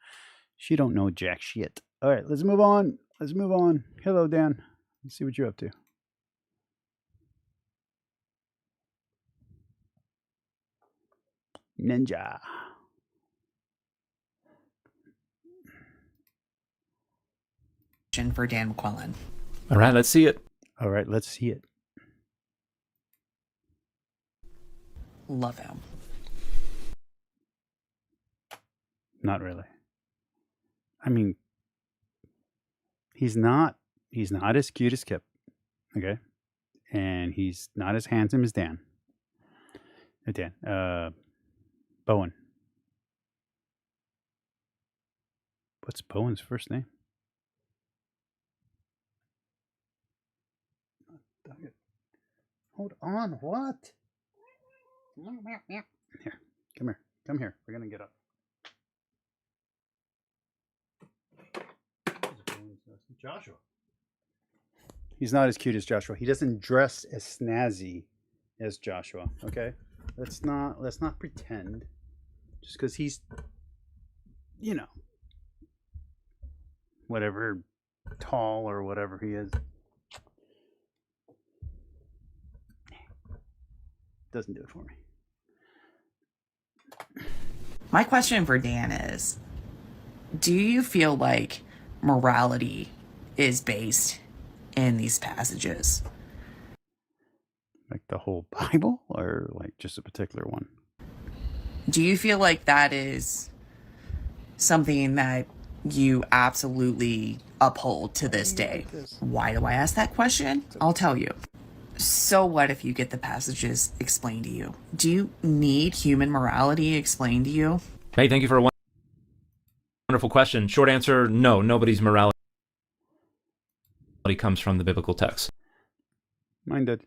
C: She don't know jack shit. All right, let's move on. Hello, Dan. Let's see what you're up to. Ninja.
I: For Dan McClellan.
B: All right, let's see it.
I: Love him.
C: Not really. He's not He's not as cute as Kip. Okay. And he's not as handsome as Dan. Bowen. What's Bowen's first name? Hold on, what? Here, come here. Come here. We're going to get up. Joshua. He's not as cute as Joshua. He doesn't dress as snazzy as Joshua, okay? Let's not pretend. Just because he's, you know, whatever, tall or whatever he is. Doesn't do it for me.
I: My question for Dan is, do you feel like morality is based in these passages?
C: Like the whole Bible or like just a particular one?
I: Do you feel like that is something that you absolutely uphold to this day? Why do I ask that question? I'll tell you. So what if you get the passages explained to you? Do you need human morality explained to you?
J: Hey, thank you for a wonderful question. Short answer, no. Nobody's morality comes from the biblical text.
C: Mine did.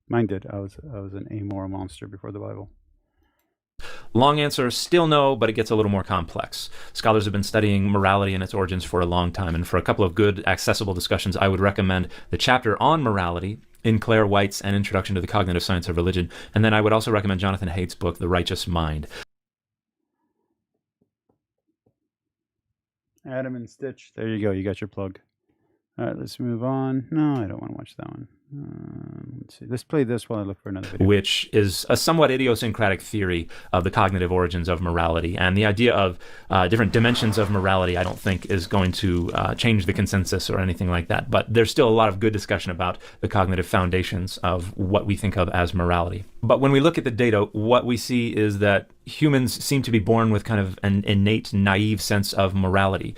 C: Mine did. I was an amoral monster before the Bible.
J: Long answer, still no, but it gets a little more complex. Scholars have been studying morality and its origins for a long time, and for a couple of good, accessible discussions, I would recommend the chapter on morality in Claire White's An Introduction to the Cognitive Science of Religion, and then I would also recommend Jonathan Haidt's book, The Righteous Mind.
C: Adam and Stitch. There you go. You got your plug. All right, let's move on. No, I don't want to watch that one. Let's see. Let's play this while I look for another video.
J: Which is a somewhat idiosyncratic theory of the cognitive origins of morality. And the idea of different dimensions of morality, I don't think, is going to change the consensus or anything like that. But there's still a lot of good discussion about the cognitive foundations of what we think of as morality. But when we look at the data, what we see is that humans seem to be born with kind of an innate, naive sense of morality.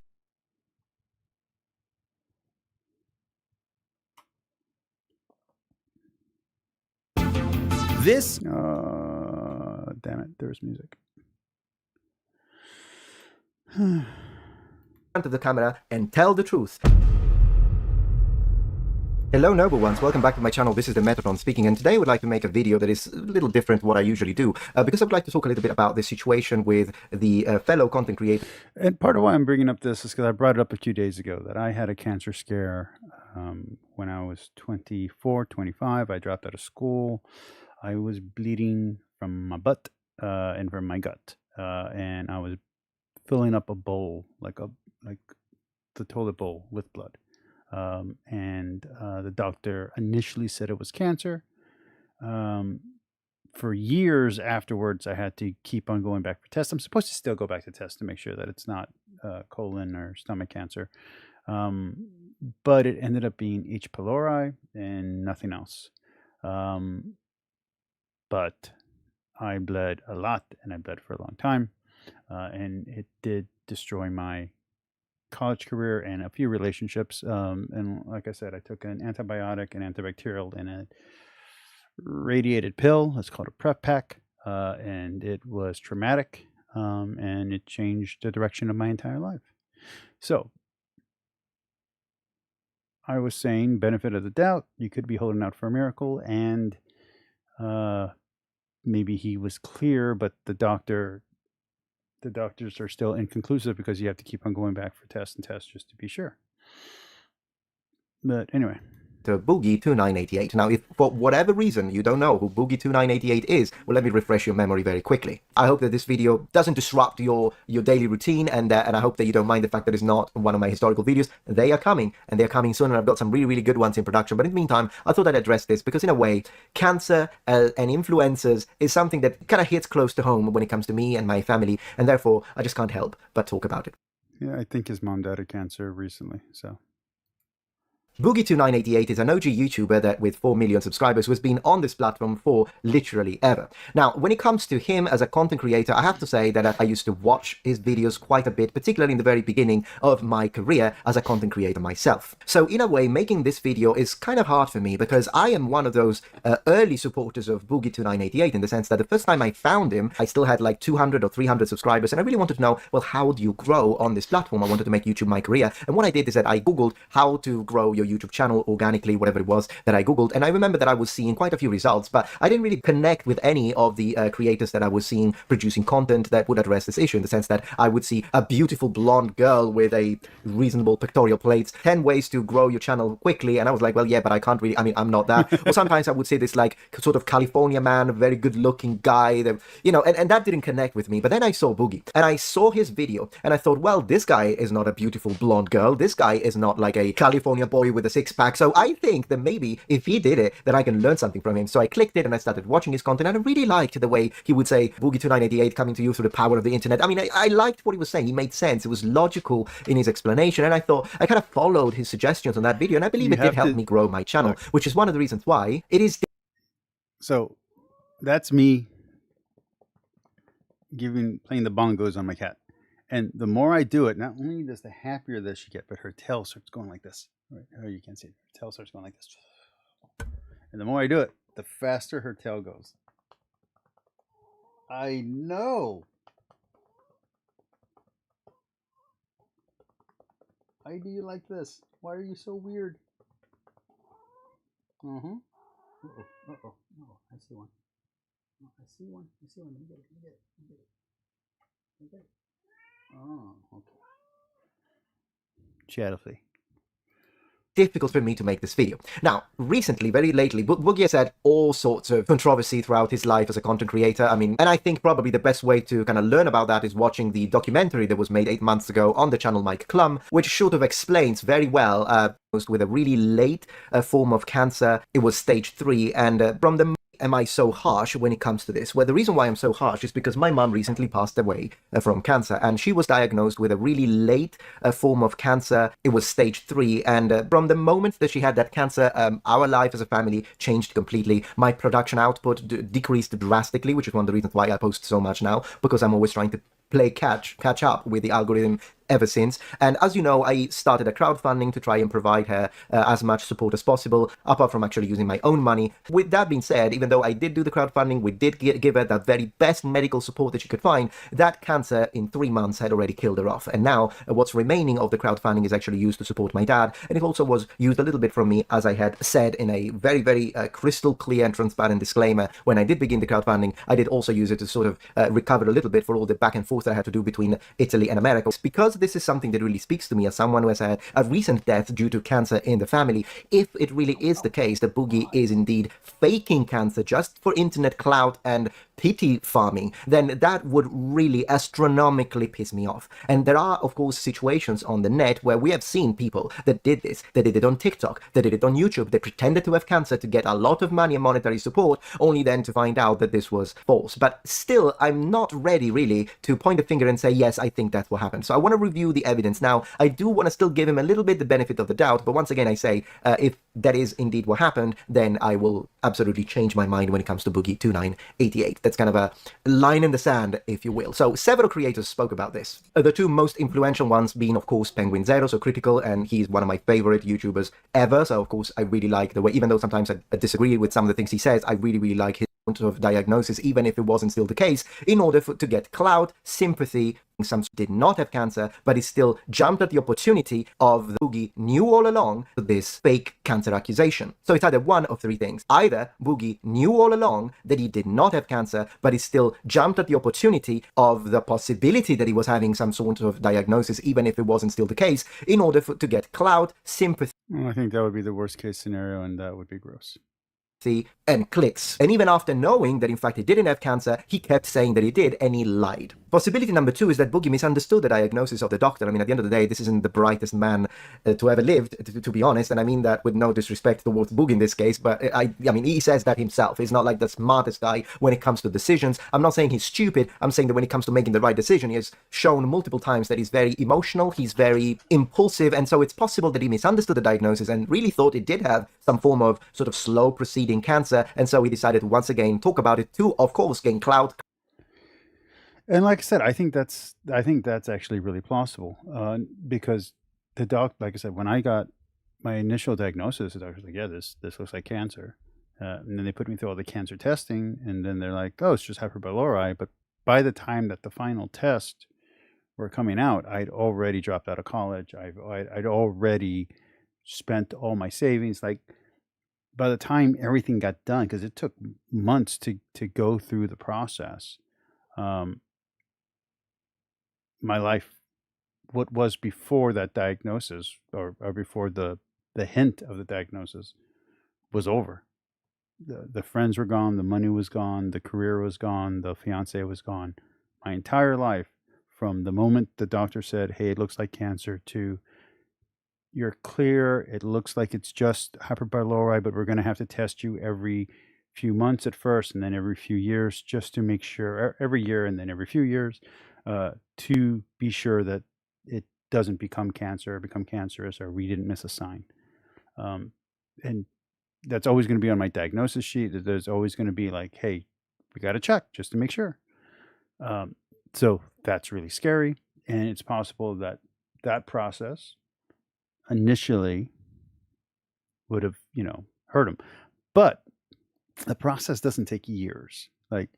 A: This.
C: Damn it, there's music.
F: To the camera and tell the truth. Hello noble ones, welcome back to my channel. This is the Metatronyt speaking, and today I would like to make a video that is a little different from what I usually do, because I would like to talk a little bit about the situation with the fellow content creator.
C: And part of why I'm bringing up this is because I brought it up a few days ago that I had a cancer scare when I was 24, 25. I dropped out of school. I was bleeding from my butt and from my gut, and I was filling up a bowl, like the toilet bowl, with blood. And the doctor initially said it was cancer. For years afterwards, I had to keep on going back for tests. I'm supposed to still go back to tests to make sure that it's not colon or stomach cancer. But it ended up being H. pylori and nothing else. But I bled a lot, and I bled for a long time. And it did destroy my college career and a few relationships. And like I said, I took an antibiotic, an antibacterial, and a radiated pill. It's called a prep pack. And it was traumatic. And it changed the direction of my entire life. So I was saying, benefit of the doubt, you could be holding out for a miracle, and maybe he was clear, but the doctors are still inconclusive because you have to keep on going back for tests and tests just to be sure. But anyway.
F: Boogie2988. Now, if for whatever reason you don't know who Boogie2988 is, well, let me refresh your memory very quickly. I hope that this video doesn't disrupt your daily routine, and I hope that you don't mind the fact that it's not one of my historical videos. They are coming, and they're coming soon, and I've got some really, really good ones in production. But in the meantime, I thought I'd address this because, in a way, cancer and influencers is something that kind of hits close to home when it comes to me and my family, and therefore, I just can't help but talk about it.
C: Yeah, I think his mom died of cancer recently, so...
F: Boogie2988 is an OG YouTuber that with 4 million subscribers was been on this platform for literally ever. Now, when it comes to him as a content creator, I have to say that I used to watch his videos quite a bit, particularly in the very beginning of my career as a content creator myself. So in a way, making this video is kind of hard for me because I am one of those early supporters of Boogie2988 in the sense that the first time I found him, I still had like 200 or 300 subscribers, and I really wanted to know, well, how do you grow on this platform? I wanted to make YouTube my career, and what I did is that I googled how to grow your YouTube channel organically, whatever it was that I googled, and I remember that I was seeing quite a few results, but I didn't really connect with any of the creators that I was seeing producing content that would address this issue, in the sense that I would see a beautiful blonde girl with a reasonable pictorial plates, 10 ways to grow your channel quickly, and I was like, well, yeah, but I can't really, I mean, I'm not that. Or sometimes I would see this like sort of California man, a very good looking guy, that, you know, and that didn't connect with me. But then I saw Boogie, and I saw his video, and I thought, well, this guy is not a beautiful blonde girl, this guy is not like a California boy with a six-pack, so I think that maybe if he did it, then I can learn something from him. So I clicked it and I started watching his content, and I really liked the way he would say, Boogie2988 coming to you through the power of the internet. I mean, I liked what he was saying. He made sense. It was logical in his explanation, and I thought, I kind of followed his suggestions on that video, and I believe it did help me grow my channel, which is one of the reasons why it is.
C: So that's me playing the bongos on my cat. And the more I do it, not only does the happier that she get, but her tail starts going like this. Right? Oh, you can't see it. Her tail starts going like this. And the more I do it, the faster her tail goes. I know. Why do you like this? Why are you so weird? Uh-huh. Uh-oh. Uh-oh. Oh, I see one. Oh, I see one. I see one. Let me get it. Let me get it. Let me get it. Let me get it. Oh, okay. Chatterfully.
F: Difficult for me to make this video. Now, recently, very lately, Boogie has had all sorts of controversy throughout his life as a content creator. I mean, and I think probably the best way to kind of learn about that is watching the documentary that was made 8 months ago on the channel maklelan, which sort of explains very well, with a really late form of cancer. It was stage 3, and from the am I so harsh when it comes to this? Well, the reason why I'm so harsh is because my mom recently passed away from cancer, and she was diagnosed with a really late form of cancer. It was stage 3, and from the moment that she had that cancer, our life as a family changed completely. My production output decreased drastically, which is one of the reasons why I post so much now, because I'm always trying to play catch up with the algorithm ever since. And as you know, I started a crowdfunding to try and provide her as much support as possible, apart from actually using my own money. With that being said, even though I did do the crowdfunding, we did give her that very best medical support that she could find, that cancer in 3 months had already killed her off. And now what's remaining of the crowdfunding is actually used to support my dad, and it also was used a little bit from me, as I had said in a very, very crystal clear and transparent disclaimer when I did begin the crowdfunding. I did also use it to sort of recover a little bit for all the back and forth that I had to do between Italy and America. Because this is something that really speaks to me as someone who has had a recent death due to cancer in the family. If it really is the case that Boogie is indeed faking cancer just for internet clout and pity farming, then that would really astronomically piss me off. And there are, of course, situations on the net where we have seen people that did this, that did it on TikTok, that did it on YouTube, that pretended to have cancer to get a lot of money and monetary support, only then to find out that this was false. But still, I'm not ready really to point a finger and say, yes, I think that's what happened. So I want to review the evidence now. I do want to still give him a little bit the benefit of the doubt, but once again, I say, if that is indeed what happened, then I will absolutely change my mind when it comes to Boogie2988. That's kind of a line in the sand, if you will. So several creators spoke about this. The 2 most influential ones being, of course, Penguin Zero, so Critical, and he's one of my favorite YouTubers ever. So, of course, I really like the way, even though sometimes I disagree with some of the things he says, I really, really like his of diagnosis, even if it wasn't still the case, in order to get clout, sympathy. Some did not have cancer, but he still jumped at the opportunity of the Boogie knew all along this fake cancer accusation. So it's either one of 3 things. Either Boogie knew all along that he did not have cancer, but he still jumped at the opportunity of the possibility that he was having some sort of diagnosis, even if it wasn't still the case, in order to get clout, sympathy.
C: Well, I think that would be the worst case scenario, and that would be gross.
F: and clicks. And even after knowing that in fact he didn't have cancer, he kept saying that he did, and he lied. Possibility number 2 is that Boogie misunderstood the diagnosis of the doctor. I mean, at the end of the day, this isn't the brightest man to ever lived, to be honest, and I mean that with no disrespect towards Boogie in this case, but I mean, he says that himself. He's not like the smartest guy when it comes to decisions. I'm not saying he's stupid. I'm saying that when it comes to making the right decision, he has shown multiple times that he's very emotional, he's very impulsive, and so it's possible that he misunderstood the diagnosis and really thought it did have some form of sort of slow proceeding cancer, and so he decided to once again talk about it to, of course, gain clout.
C: And like I said, I think that's actually really plausible, because like I said, when I got my initial diagnosis, the doctor was like, "Yeah, this looks like cancer," and then they put me through all the cancer testing, and then they're like, "Oh, it's just hyperbilirubinemia." But by the time that the final tests were coming out, I'd already dropped out of college. I'd already spent all my savings. Like, by the time everything got done, because it took months to go through the process, my life, what was before that diagnosis, or before the hint of the diagnosis, was over. The friends were gone, the money was gone, the career was gone, the fiance was gone. My entire life, from the moment the doctor said, "Hey, it looks like cancer," to "You're clear, it looks like it's just hyperbilirubinemia, but we're going to have to test you every few months at first, and then every few years, just to make sure, every year and then every few years, to be sure that it doesn't become cancer or become cancerous, or we didn't miss a sign." And that's always going to be on my diagnosis sheet. There's always going to be like, "Hey, we got to check just to make sure." So that's really scary. And it's possible that that process initially would have, hurt him. But the process doesn't take years. Like,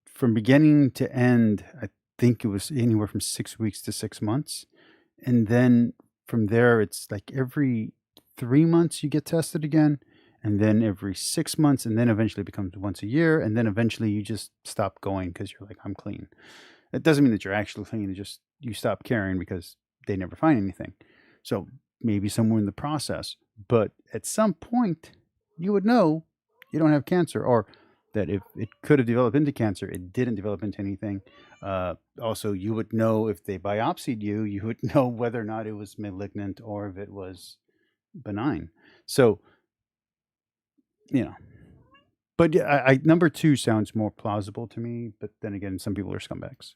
C: from beginning to end, I think it was anywhere from 6 weeks to 6 months. And then from there, it's like every 3 months you get tested again, and then every 6 months, and then eventually it becomes once a year, and then eventually you just stop going because you're like, "I'm clean." It doesn't mean that you're actually clean. It just, you stop caring because they never find anything. So maybe somewhere in the process, but at some point you would know you don't have cancer, or that if it could have developed into cancer, it didn't develop into anything. Also, you would know if they biopsied you, you would know whether or not it was malignant or if it was benign. So, but yeah, number 2 sounds more plausible to me, but then again, some people are scumbags.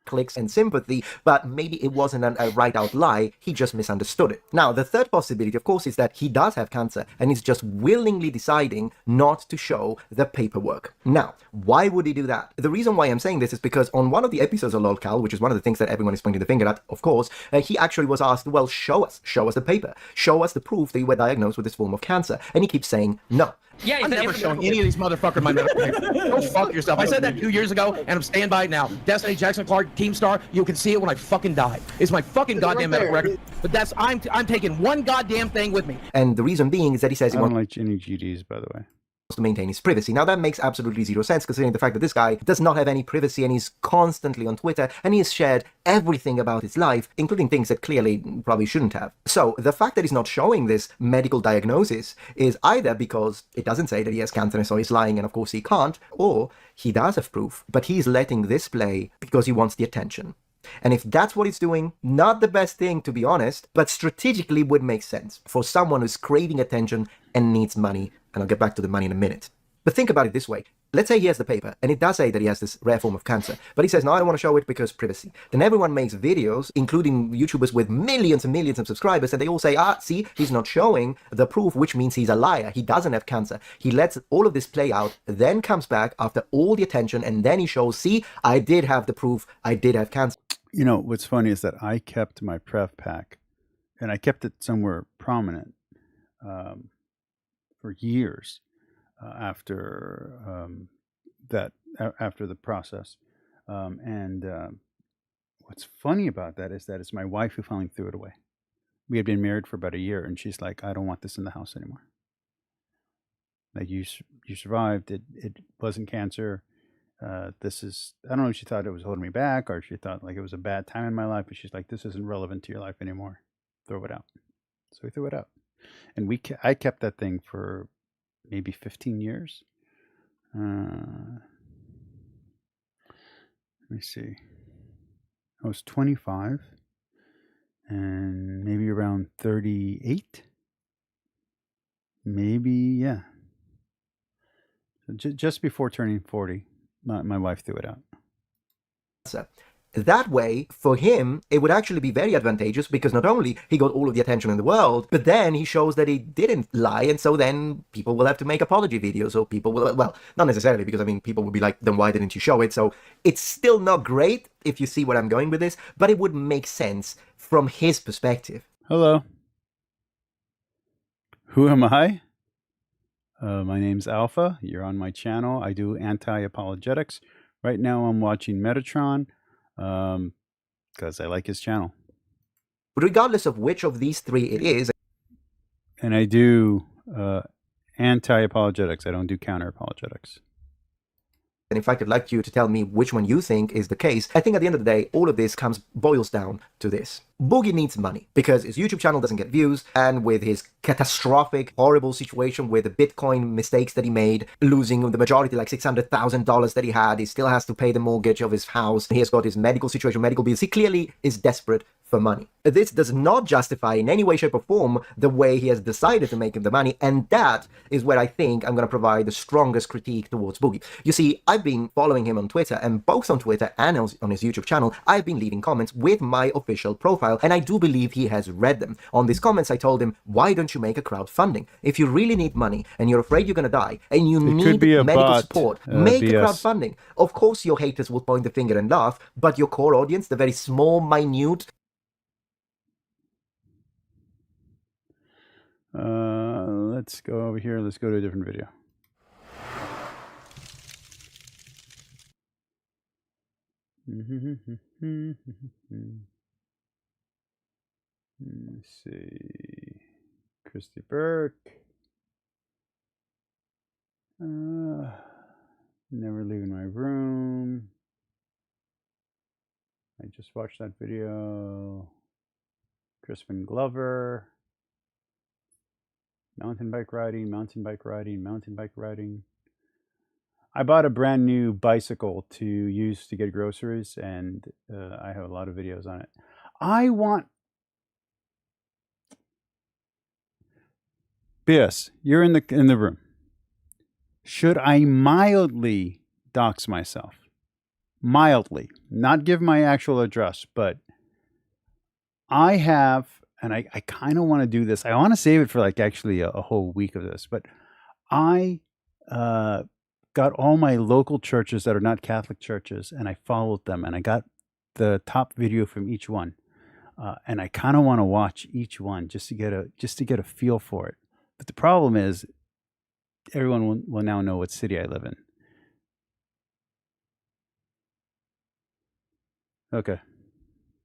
F: Clicks and sympathy, but maybe it wasn't a right out lie, he just misunderstood it. Now, the third possibility, of course, is that he does have cancer and he's just willingly deciding not to show the paperwork. Now, why would he do that? The reason why I'm saying this is because on one of the episodes of LOLCal, which is one of the things that everyone is pointing the finger at, of course, he actually was asked, "Well, show us the paper, show us the proof that you were diagnosed with this form of cancer," and he keeps saying no.
K: Yeah, I'm never showing any of these motherfuckers my medical paper. Go fuck yourself. I said that 2 years ago, and I'm staying by it now. Destiny, Jackson Clark, Keemstar, you can see it when I fucking die. It's my fucking goddamn medical record. But I'm taking one goddamn thing with me.
F: And the reason being is that he says he
C: I don't like any GDs, by the way.
F: To maintain his privacy. Now, that makes absolutely zero sense, considering the fact that this guy does not have any privacy and he's constantly on Twitter, and he has shared everything about his life, including things that clearly probably shouldn't have. So the fact that he's not showing this medical diagnosis is either because it doesn't say that he has cancer and so he's lying, and of course he can't, or he does have proof, but he's letting this play because he wants the attention. And if that's what he's doing, not the best thing, to be honest, but strategically would make sense for someone who's craving attention and needs money. And I'll get back to the money in a minute. But think about it this way. Let's say he has the paper, and it does say that he has this rare form of cancer, but he says, "No, I don't want to show it because privacy." Then everyone makes videos, including YouTubers with millions and millions of subscribers, and they all say, "See, he's not showing the proof, which means he's a liar. He doesn't have cancer." He lets all of this play out, then comes back after all the attention, and then he shows, "See, I did have the proof. I did have cancer."
C: What's funny is that I kept my Pref pack, and I kept it somewhere prominent for years after after the process. What's funny about that is that it's my wife who finally threw it away. We had been married for about a year, and she's like, "I don't want this in the house anymore. Like, you survived. It wasn't cancer. This is," I don't know if she thought it was holding me back, or she thought like it was a bad time in my life, but she's like, "This isn't relevant to your life anymore. Throw it out." So we threw it out. And I kept that thing for maybe 15 years. Let me see. I was 25 and maybe around 38. Maybe, yeah. Just before turning 40, my wife threw it out.
F: That way, for him, it would actually be very advantageous because not only he got all of the attention in the world, but then he shows that he didn't lie, and so then people will have to make apology videos, or people will, well, not necessarily, because I mean, people will be like, then why didn't you show it? So it's still not great, if you see where I'm going with this, but it would make sense from his perspective.
C: Hello. Who am I? My name's Alpha. You're on my channel. I do anti-apologetics. Right now I'm watching Metatron. Because I like his channel.
F: But regardless of which of these three it is,
C: and I do anti-apologetics. I don't do counter-apologetics.
F: and in fact I'd like you to tell me which one you think is the case, I think at the end of the day, all of this boils down to this. Boogie needs money because his YouTube channel doesn't get views, and with his catastrophic, horrible situation with the Bitcoin mistakes that he made, losing the majority, like $600,000 that he had, he still has to pay the mortgage of his house, he has got his medical situation, medical bills, he clearly is desperate for money. This does not justify in any way, shape, or form the way he has decided to make him the money, and that is where I think I'm going to provide the strongest critique towards Boogie. You see, I've been following him on Twitter, and both on Twitter and on his YouTube channel, I've been leaving comments with my official profile, and I do believe he has read them. On these comments, I told him, why don't you make a crowdfunding? If you really need money, and you're afraid you're going to die, and you need medical support, make a crowdfunding. Of course, your haters will point the finger and laugh, but your core audience, the very small, minute,
C: let's go over here. Let's go to a different video. Let's see. Christy Burke. Never leaving my room. I just watched that video. Crispin Glover. Mountain bike riding, mountain bike riding, mountain bike riding. I bought a brand new bicycle to use to get groceries, and I have a lot of videos on it. I want... BS, you're in the room. Should I mildly dox myself? Mildly. Not give my actual address, but I have... And I kind of want to do this. I want to save it for like actually a whole week of this. But I got all my local churches that are not Catholic churches, and I followed them. And I got the top video from each one. And I kind of want to watch each one just to get a feel for it. But the problem is, everyone will now know what city I live in. Okay,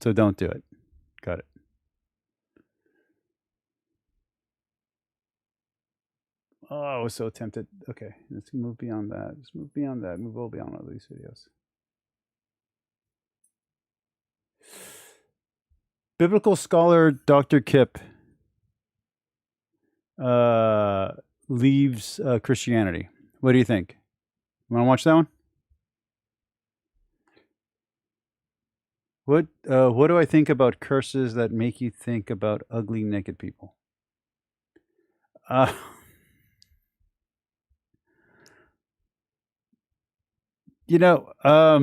C: so don't do it. Got it. Oh, I was so tempted. Okay, let's move beyond that. Let's move beyond that. Move all beyond all these videos. Biblical scholar Dr. Kip leaves Christianity. What do you think? You want to watch that one? What do I think about curses that make you think about ugly, naked people? You know, I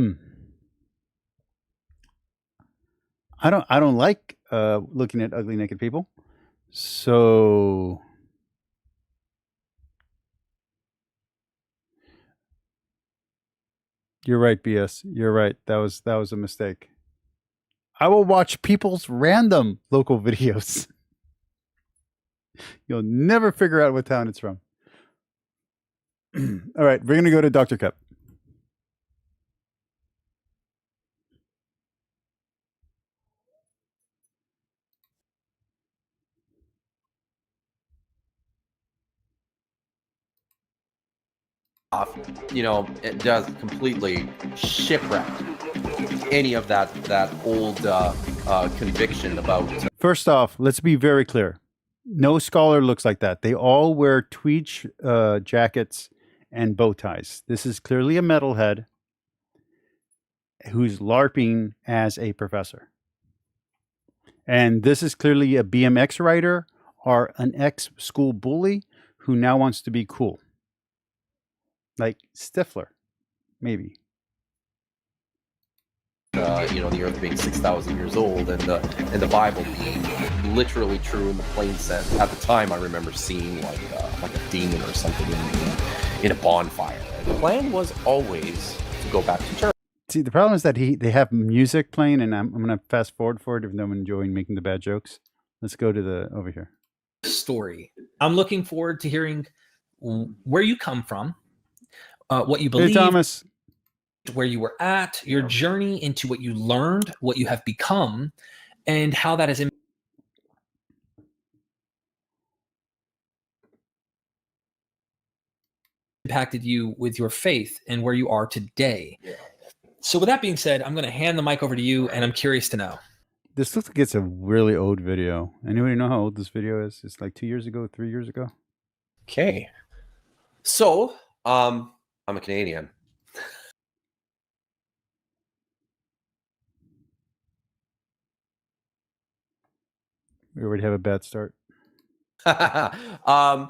C: don't like looking at ugly naked people. So you're right, BS. You're right. That was a mistake. I will watch people's random local videos. You'll never figure out what town it's from. All right, we're going to go to Dr. Cup.
L: You know, it does completely shipwreck any of that old conviction about.
C: First off, let's be very clear. No scholar looks like that. They all wear tweed jackets and bow ties. This is clearly a metalhead who's LARPing as a professor. And this is clearly a BMX rider or an ex-school bully who now wants to be cool. Like Stifler, maybe.
L: The Earth being 6,000 years old, and the Bible being literally true in the plain sense. At the time, I remember seeing like a demon or something in a bonfire. And the plan was always to go back to church.
C: See, the problem is that they have music playing, and I'm going to fast forward for it, even though I'm enjoying making the bad jokes. Let's go to over here.
M: Story. I'm looking forward to hearing where you come from, what you believe.
C: Hey, Thomas.
M: Where you were at, your journey into what you learned, what you have become, and how that has impacted you with your faith and where you are today. So with that being said, I'm going to hand the mic over to you, and I'm curious to know.
C: This looks like it's a really old video. Anybody know how old this video is? It's like 2 years ago, 3 years ago.
L: Okay. So, I'm a Canadian.
C: We already have a bad start.
L: I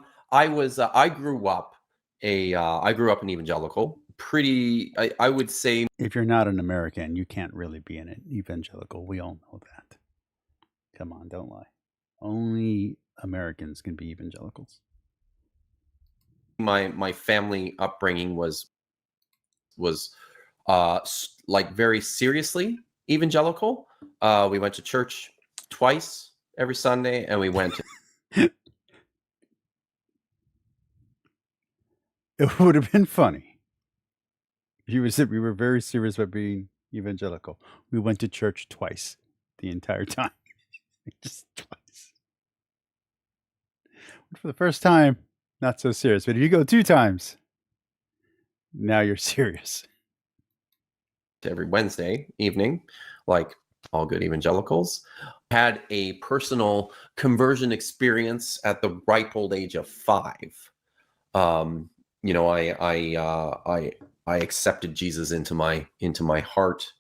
L: grew up an evangelical. I would say,
C: if you're not an American, you can't really be an evangelical. We all know that. Come on, don't lie. Only Americans can be evangelicals.
L: My family upbringing was like very seriously evangelical. We went to church twice every Sunday, and we went to
C: It would have been funny. You would say we were very serious about being evangelical. We went to church twice the entire time. Just twice. For the first time, not so serious. But if you go 2 times, now you're serious.
L: Every Wednesday evening, like all good evangelicals. Had a personal conversion experience at the ripe old age of 5. I accepted Jesus into my heart.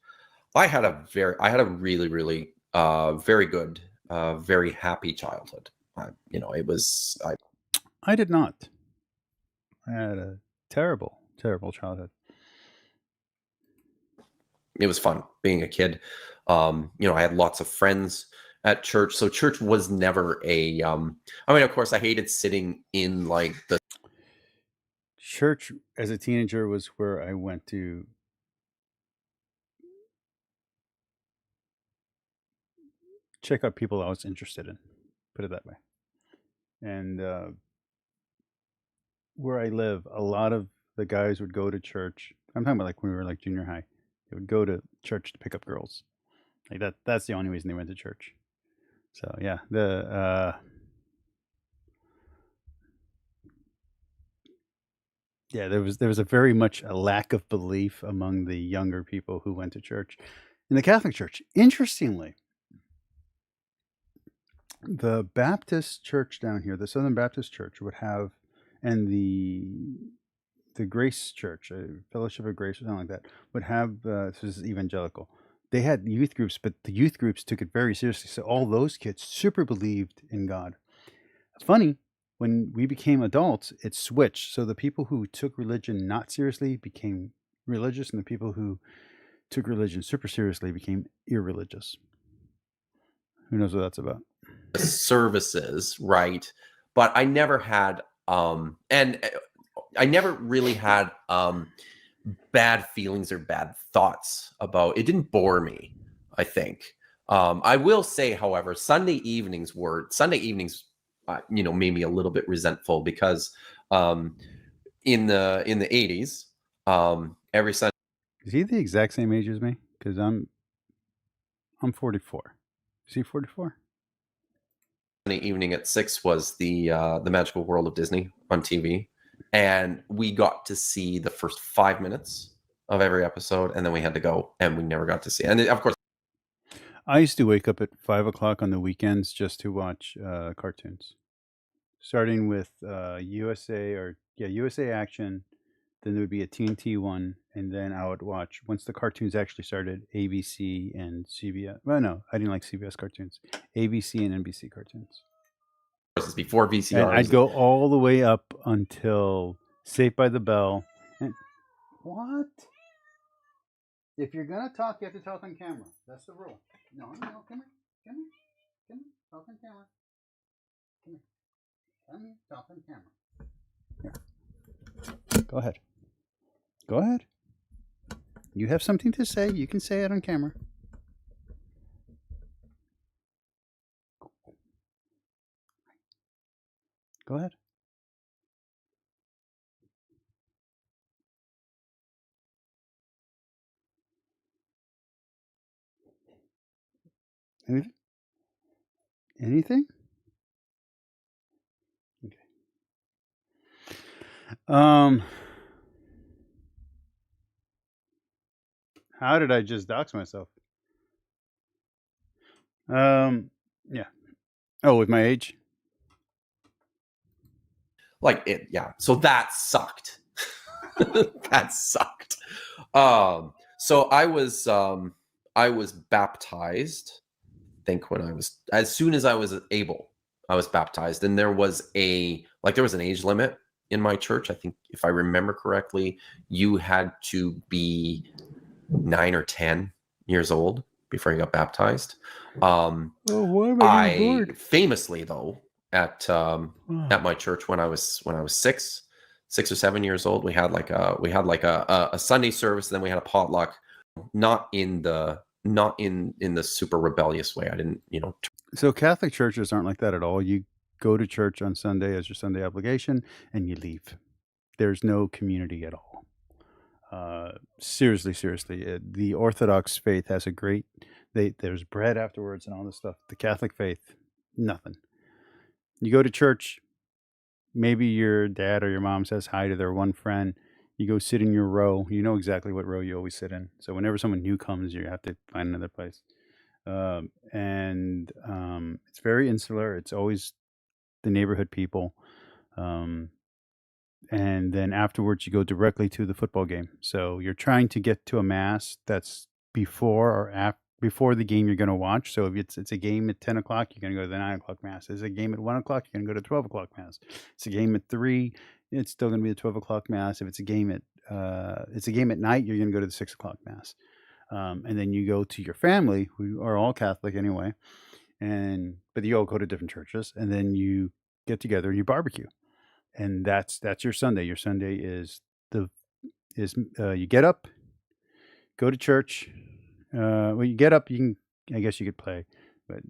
L: I had a really, really very good, very happy childhood.
C: I did not. I had a terrible, terrible childhood.
L: It was fun being a kid. I had lots of friends at church, so church was never a. Of course, I hated sitting in like the
C: church as a teenager was where I went to check out people I was interested in, put it that way. And where I live, a lot of the guys would go to church. I'm talking about like when we were like junior high. They would go to church to pick up girls. Like that's the only reason they went to church. So yeah, there was a very much a lack of belief among the younger people who went to church. In the Catholic Church, interestingly, the Baptist church down here, the Southern Baptist Church would have, and the Grace Church, Fellowship of Grace or something like that, would have, this is evangelical. They had youth groups, but the youth groups took it very seriously. So all those kids super believed in God. Funny, when we became adults, it switched. So the people who took religion not seriously became religious, and the people who took religion super seriously became irreligious. Who knows what that's about?
L: Services, right? But I never had, and I never really had bad feelings or bad thoughts about it. Didn't bore me, I think. I will say, however, Sunday evenings made me a little bit resentful because in the 80s, every Sunday.
C: Is he the exact same age as me? Because I'm 44. Is he 44?
L: Sunday evening at 6 was the Magical World of Disney on TV. And we got to see the first 5 minutes of every episode, and then we had to go, and we never got to see it. And of course,
C: I used to wake up at 5 o'clock on the weekends just to watch cartoons. starting with USA Action. Then there would be a TNT one, and then I would watch, once the cartoons actually started, ABC and CBS. Well, no, I didn't like CBS cartoons. ABC and NBC cartoons.
L: This is before VCRs.
C: And I'd go all the way up until Saved by the Bell. And what? If you're gonna talk, you have to talk on camera. That's the rule. No, come here, talk on camera. Come here, talk on camera. Here. Go ahead. Go ahead. You have something to say. You can say it on camera. Go ahead. Anything? Anything? Okay. How did I just dox myself? Yeah. Oh, with my age?
L: Like it, yeah. So that sucked. That sucked. So I was baptized, I think as soon as I was able, I was baptized. And there was an age limit in my church. I think if I remember correctly, you had to be 9 or 10 years old before you got baptized. I famously though at my church when I was 6 or 7 years old, we had like a Sunday service, and then we had a potluck. Not in the super rebellious way. I didn't,
C: So Catholic churches aren't like that at all. You go to church on Sunday as your Sunday obligation, and you leave. There's no community at all. Seriously, the Orthodox faith has a great. There's bread afterwards and all this stuff. The Catholic faith, nothing. You go to church. Maybe your dad or your mom says hi to their one friend. You go sit in your row. You know exactly what row you always sit in. So whenever someone new comes, you have to find another place. It's very insular. It's always the neighborhood people. And then afterwards, you go directly to the football game. So you're trying to get to a mass that's before the game you're going to watch. So if it's a game at 10 o'clock, you're going to go to the 9 o'clock mass. It's a game at 1 o'clock, you're going to go to 12 o'clock mass. It's a game at 3, it's still going to be the 12 o'clock mass. If it's a game at night, you're going to go to the 6 o'clock mass. And then you go to your family, who are all Catholic anyway, but you all go to different churches, and then you get together and you barbecue. And that's your Sunday. Your Sunday is you get up, go to church. You get up, I guess you could play, but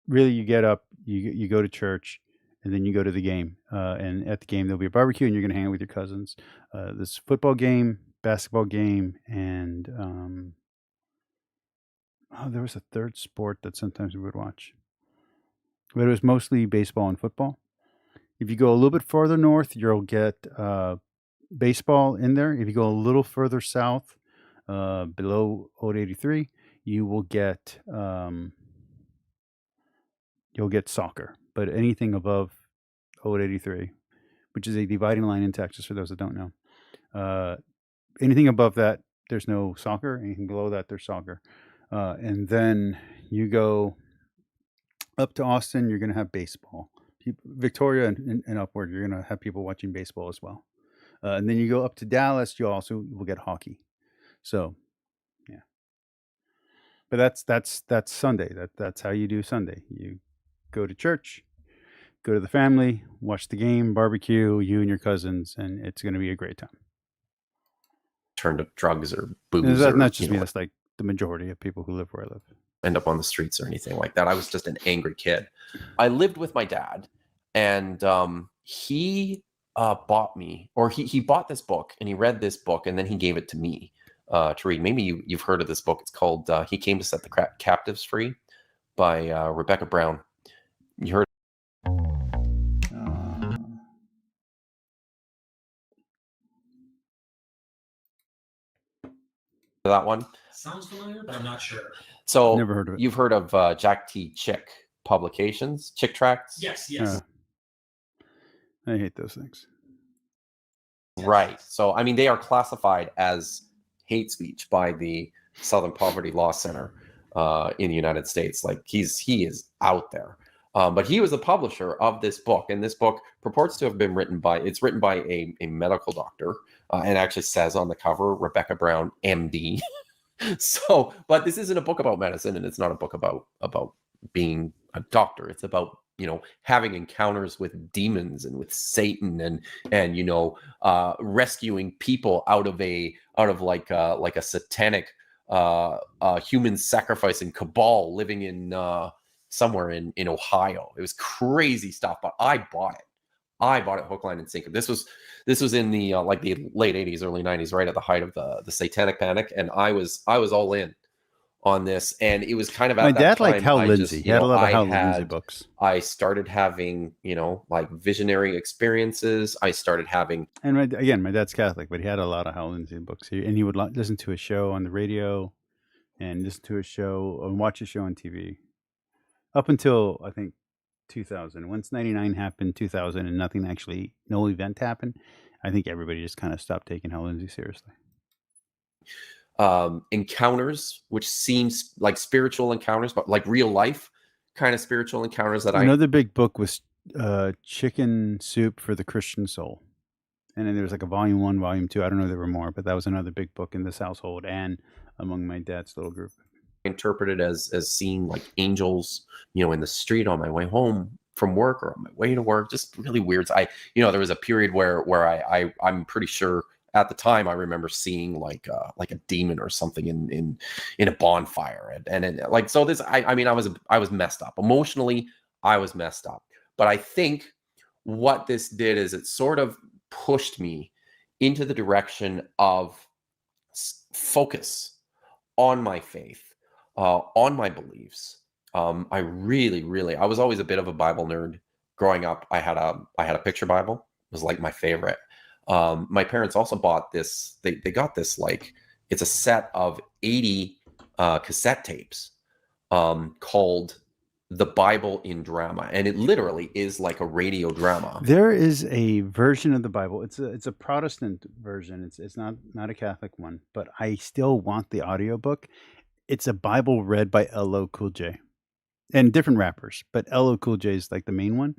C: really you get up, you go to church, and then you go to the game. And at the game there'll be a barbecue, and you're going to hang out with your cousins. This football game, basketball game, and there was a third sport that sometimes we would watch, but it was mostly baseball and football. If you go a little bit farther north, you'll get baseball in there. If you go a little further south, below 083, you will get soccer. But anything above 083, which is a dividing line in Texas, for those that don't know, anything above that, there's no soccer. Anything below that, there's soccer. And then you go up to Austin, you're going to have baseball. Victoria and upward, you're going to have people watching baseball as well. And then you go up to Dallas, you also will get hockey. So, yeah. But that's Sunday. That's how you do Sunday. You go to church, go to the family, watch the game, barbecue, you and your cousins, and it's going to be a great time.
L: Turn to drugs or booze.
C: That's not just me. That's like the majority of people who live where I live.
L: End up on the streets or anything like that. I was just an angry kid. I lived with my dad, and he bought me, or he bought this book, and he read this book, and then he gave it to me to read. Maybe you've heard of this book. It's called He Came to Set the Captives Free by Rebecca Brown. You heard that one?
M: Sounds familiar, but I'm not sure.
L: So
C: never heard of it.
L: You've heard of Jack T. Chick Publications, Chick Tracts?
M: Yes.
C: I hate those things.
L: Right. So, I mean, they are classified as hate speech by the Southern Poverty Law Center in the United States. Like he is out there. But he was the publisher of this book, and this book purports to have been written by a medical doctor, and actually says on the cover, Rebecca Brown, MD. So, but this isn't a book about medicine, and it's not a book about being a doctor. It's about, having encounters with demons and with Satan and rescuing people out of like a satanic human sacrificing cabal living in somewhere in Ohio. It was crazy stuff, but I bought it hook, line, and sinker. This was in the like the late 80s, early 90s, right at the height of the satanic panic, and I was all in on this, and it was kind of at
C: my
L: that
C: dad
L: time,
C: liked Hal Lindsey. He had a lot of Hal Lindsey books.
L: I started having like visionary experiences. I started having,
C: and my dad's Catholic, but he had a lot of Hal Lindsey books. And he would listen to a show on the radio, and listen to a show and watch a show on TV, up until I think 2000. Once 99 happened, 2000, and no event happened, I think everybody just kind of stopped taking Hal Lindsey seriously.
L: Encounters, which seems like spiritual encounters, but like real life kind of spiritual encounters that
C: Another big book was Chicken Soup for the Christian Soul. And then there was like a volume 1, volume 2. I don't know if there were more, but that was another big book in this household and among my dad's little group.
L: Interpreted as seeing like angels, in the street on my way home from work or on my way to work. Just really weird. There was a period where I'm pretty sure at the time I remember seeing like a demon or something in a bonfire, and like, so this, I was messed up emotionally. I was messed up, but I think what this did is it sort of pushed me into the direction of focus on my faith, on my beliefs. I was always a bit of a Bible nerd growing up. I had a picture Bible. It was like my favorite. My parents also bought this. They got this, like, it's a set of 80 cassette tapes called The Bible in Drama, and it literally is like a radio drama.
C: There is a version of the Bible. It's a Protestant version. It's not a Catholic one, but I still want the audiobook. It's a Bible read by LL Cool J and different rappers, but LL Cool J is like the main one.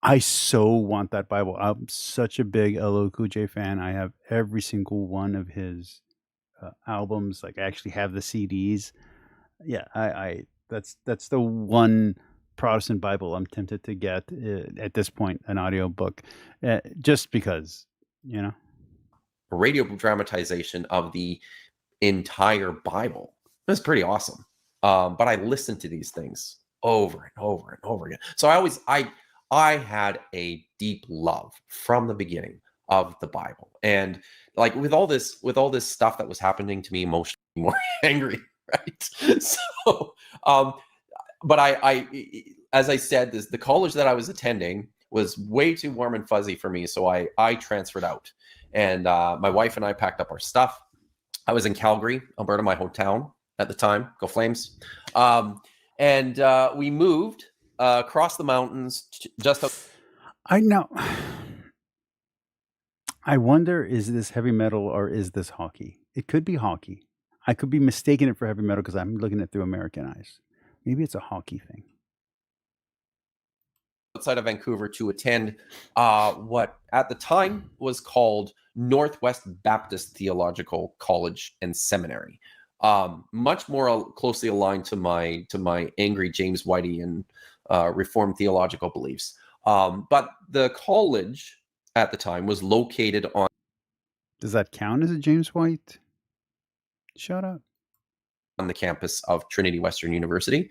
C: I so want that Bible. I'm such a big LL Cool J fan. I have every single one of his albums. Like, I actually have the CDs. Yeah, that's the one Protestant Bible I'm tempted to get at this point, an audiobook, just because,
L: A radio dramatization of the entire Bible. That's pretty awesome. But I listened to these things over and over and over again. So I had a deep love from the beginning of the Bible, and like with all this stuff that was happening to me emotionally, more angry, right? So, but I, as I said, the college that I was attending was way too warm and fuzzy for me, so I transferred out, and my wife and I packed up our stuff. I was in Calgary, Alberta, my hometown at the time. Go Flames! And we moved across the mountains
C: I know. I wonder, is this heavy metal or is this hockey? It could be hockey. I could be mistaking it for heavy metal because I'm looking at it through American eyes. Maybe it's a hockey thing.
L: Outside of Vancouver to attend what at the time was called Northwest Baptist Theological College and Seminary. Much more closely aligned to my angry James Whitey and Reformed theological beliefs. But the college at the time was located on...
C: Does that count as a James White? Shut up.
L: On the campus of Trinity Western University,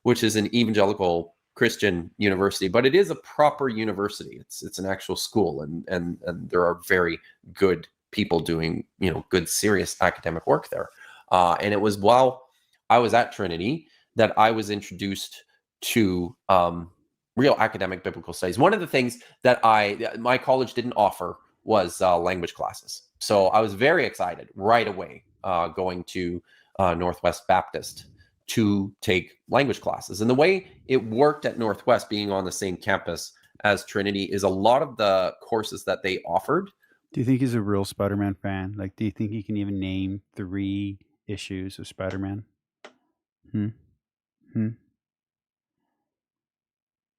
L: which is an evangelical Christian university, but it is a proper university. It's an actual school, and there are very good people doing, good, serious academic work there. And it was while I was at Trinity that I was introduced to real academic biblical studies. One of the things that my college didn't offer was language classes. So I was very excited right away going to Northwest Baptist to take language classes. And the way it worked at Northwest, being on the same campus as Trinity is a lot of the courses that they offered.
C: Do you think he's a real Spider-Man fan? Like, do you think he can even name 3 issues of Spider-Man? Do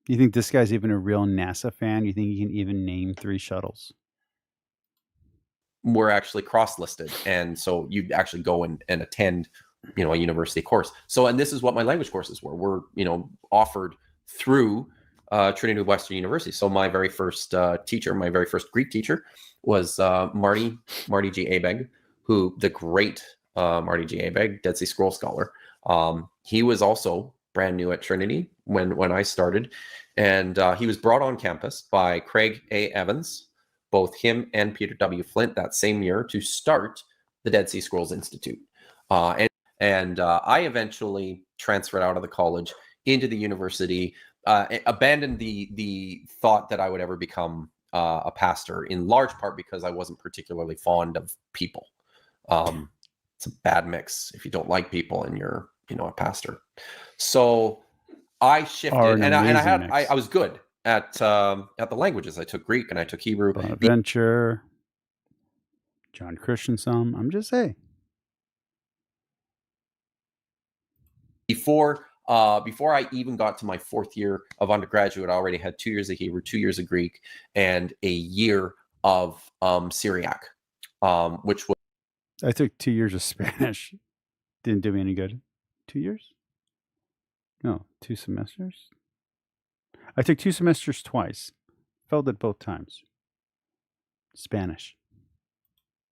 C: you think this guy's even a real NASA fan? Do you think he can even name 3 shuttles?
L: Were actually cross-listed, and so you'd actually go and attend, you know, a university course. So, and this is what my language courses were, you know, offered through Trinity Western University. So my very first teacher, my very first Greek teacher, was Marty G. Abeg, who the great Marty G. Abeg, Dead Sea Scroll scholar. He was also brand new at Trinity when I started, and he was brought on campus by Craig A. Evans, both him and Peter W. Flint that same year, to start the Dead Sea Scrolls Institute. And I eventually transferred out of the college into the university, abandoned the thought that I would ever become a pastor, in large part because I wasn't particularly fond of people. It's a bad mix if you don't like people and you're, you know, a pastor. So I shifted, and I was good at the languages. I took Greek and I took Hebrew.
C: Bonaventure, John Christensen. I'm just saying.
L: Before I even got to my 4th year of undergraduate, I already had 2 years of Hebrew, 2 years of Greek, and a year of Syriac, which was.
C: I took 2 years of Spanish. Didn't do me any good. 2 years? No, 2 semesters. I took 2 semesters twice. Failed it both times. Spanish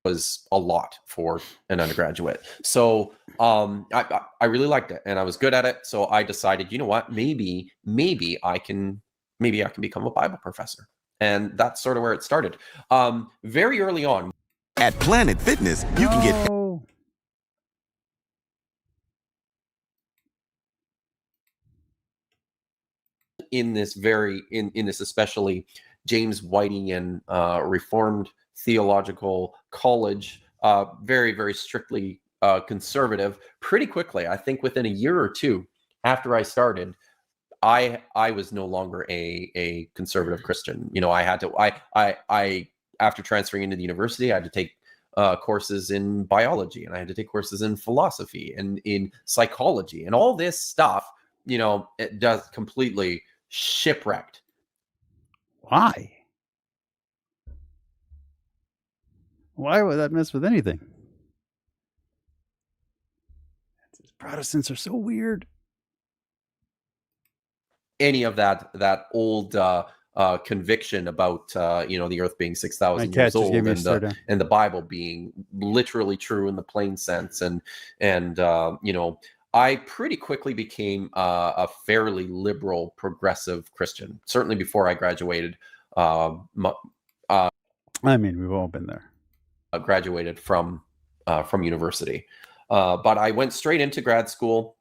L: was a lot for an undergraduate. So I really liked it and I was good at it. So I decided, you know what, maybe I can become a Bible professor. And that's sort of where it started. Very early on.
N: At Planet Fitness, you can get
L: in this especially James Whiteian Reformed Theological College, very, very strictly conservative. Pretty quickly, I think within a year or two after I started, I was no longer a conservative Christian. You know, I had to, I after transferring into the university, I had to take courses in biology, and I had to take courses in philosophy and in psychology, and all this stuff, you know, it does completely shipwrecked.
C: Why? Why would that mess with anything? Protestants are so weird.
L: Any of that old conviction about you know, the earth being 6,000 years old and the Bible being literally true in the plain sense, and you know, I pretty quickly became a fairly liberal, progressive Christian. Certainly before I graduated. I
C: mean, we've all been there.
L: Graduated from university, but I went straight into grad school,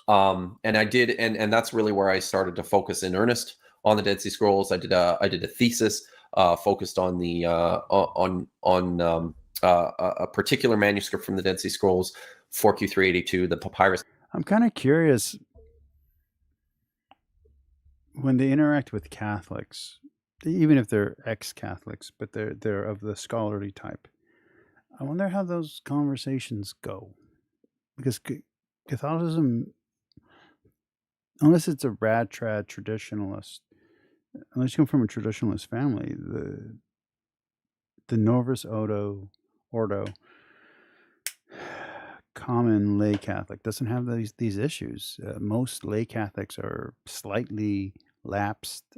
L: and I did, and that's really where I started to focus in earnest on the Dead Sea Scrolls. I did a thesis focused on the a particular manuscript from the Dead Sea Scrolls, 4Q382, the papyrus.
C: I'm kind of curious, when they interact with Catholics, even if they're ex-Catholics, but they're of the scholarly type, I wonder how those conversations go, because Catholicism, unless it's a rad trad traditionalist, unless you come from a traditionalist family, the Novus Ordo common lay Catholic doesn't have these issues. Most lay Catholics are slightly lapsed,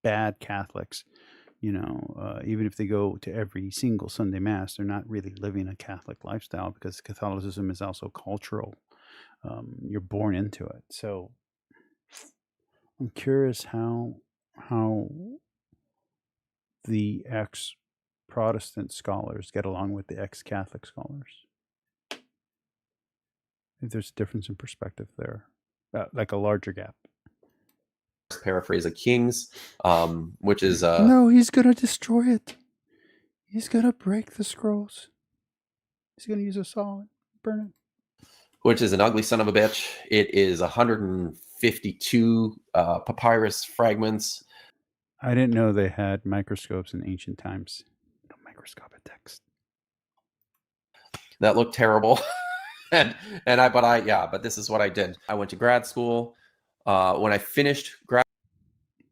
C: bad Catholics. You know, even if they go to every single Sunday Mass, they're not really living a Catholic lifestyle, because Catholicism is also cultural. You're born into it. So I'm curious how the ex-Protestant scholars get along with the ex-Catholic scholars. If there's a difference in perspective there, like a larger gap.
L: Paraphrase of Kings, which is
C: no, he's gonna destroy it. He's gonna break the scrolls. He's gonna use a saw and burn it.
L: Which is an ugly son of a bitch. It is 152 papyrus fragments.
C: I didn't know they had microscopes in ancient times. No microscopic text.
L: That looked terrible. but this is what I did. I went to grad school. When I finished grad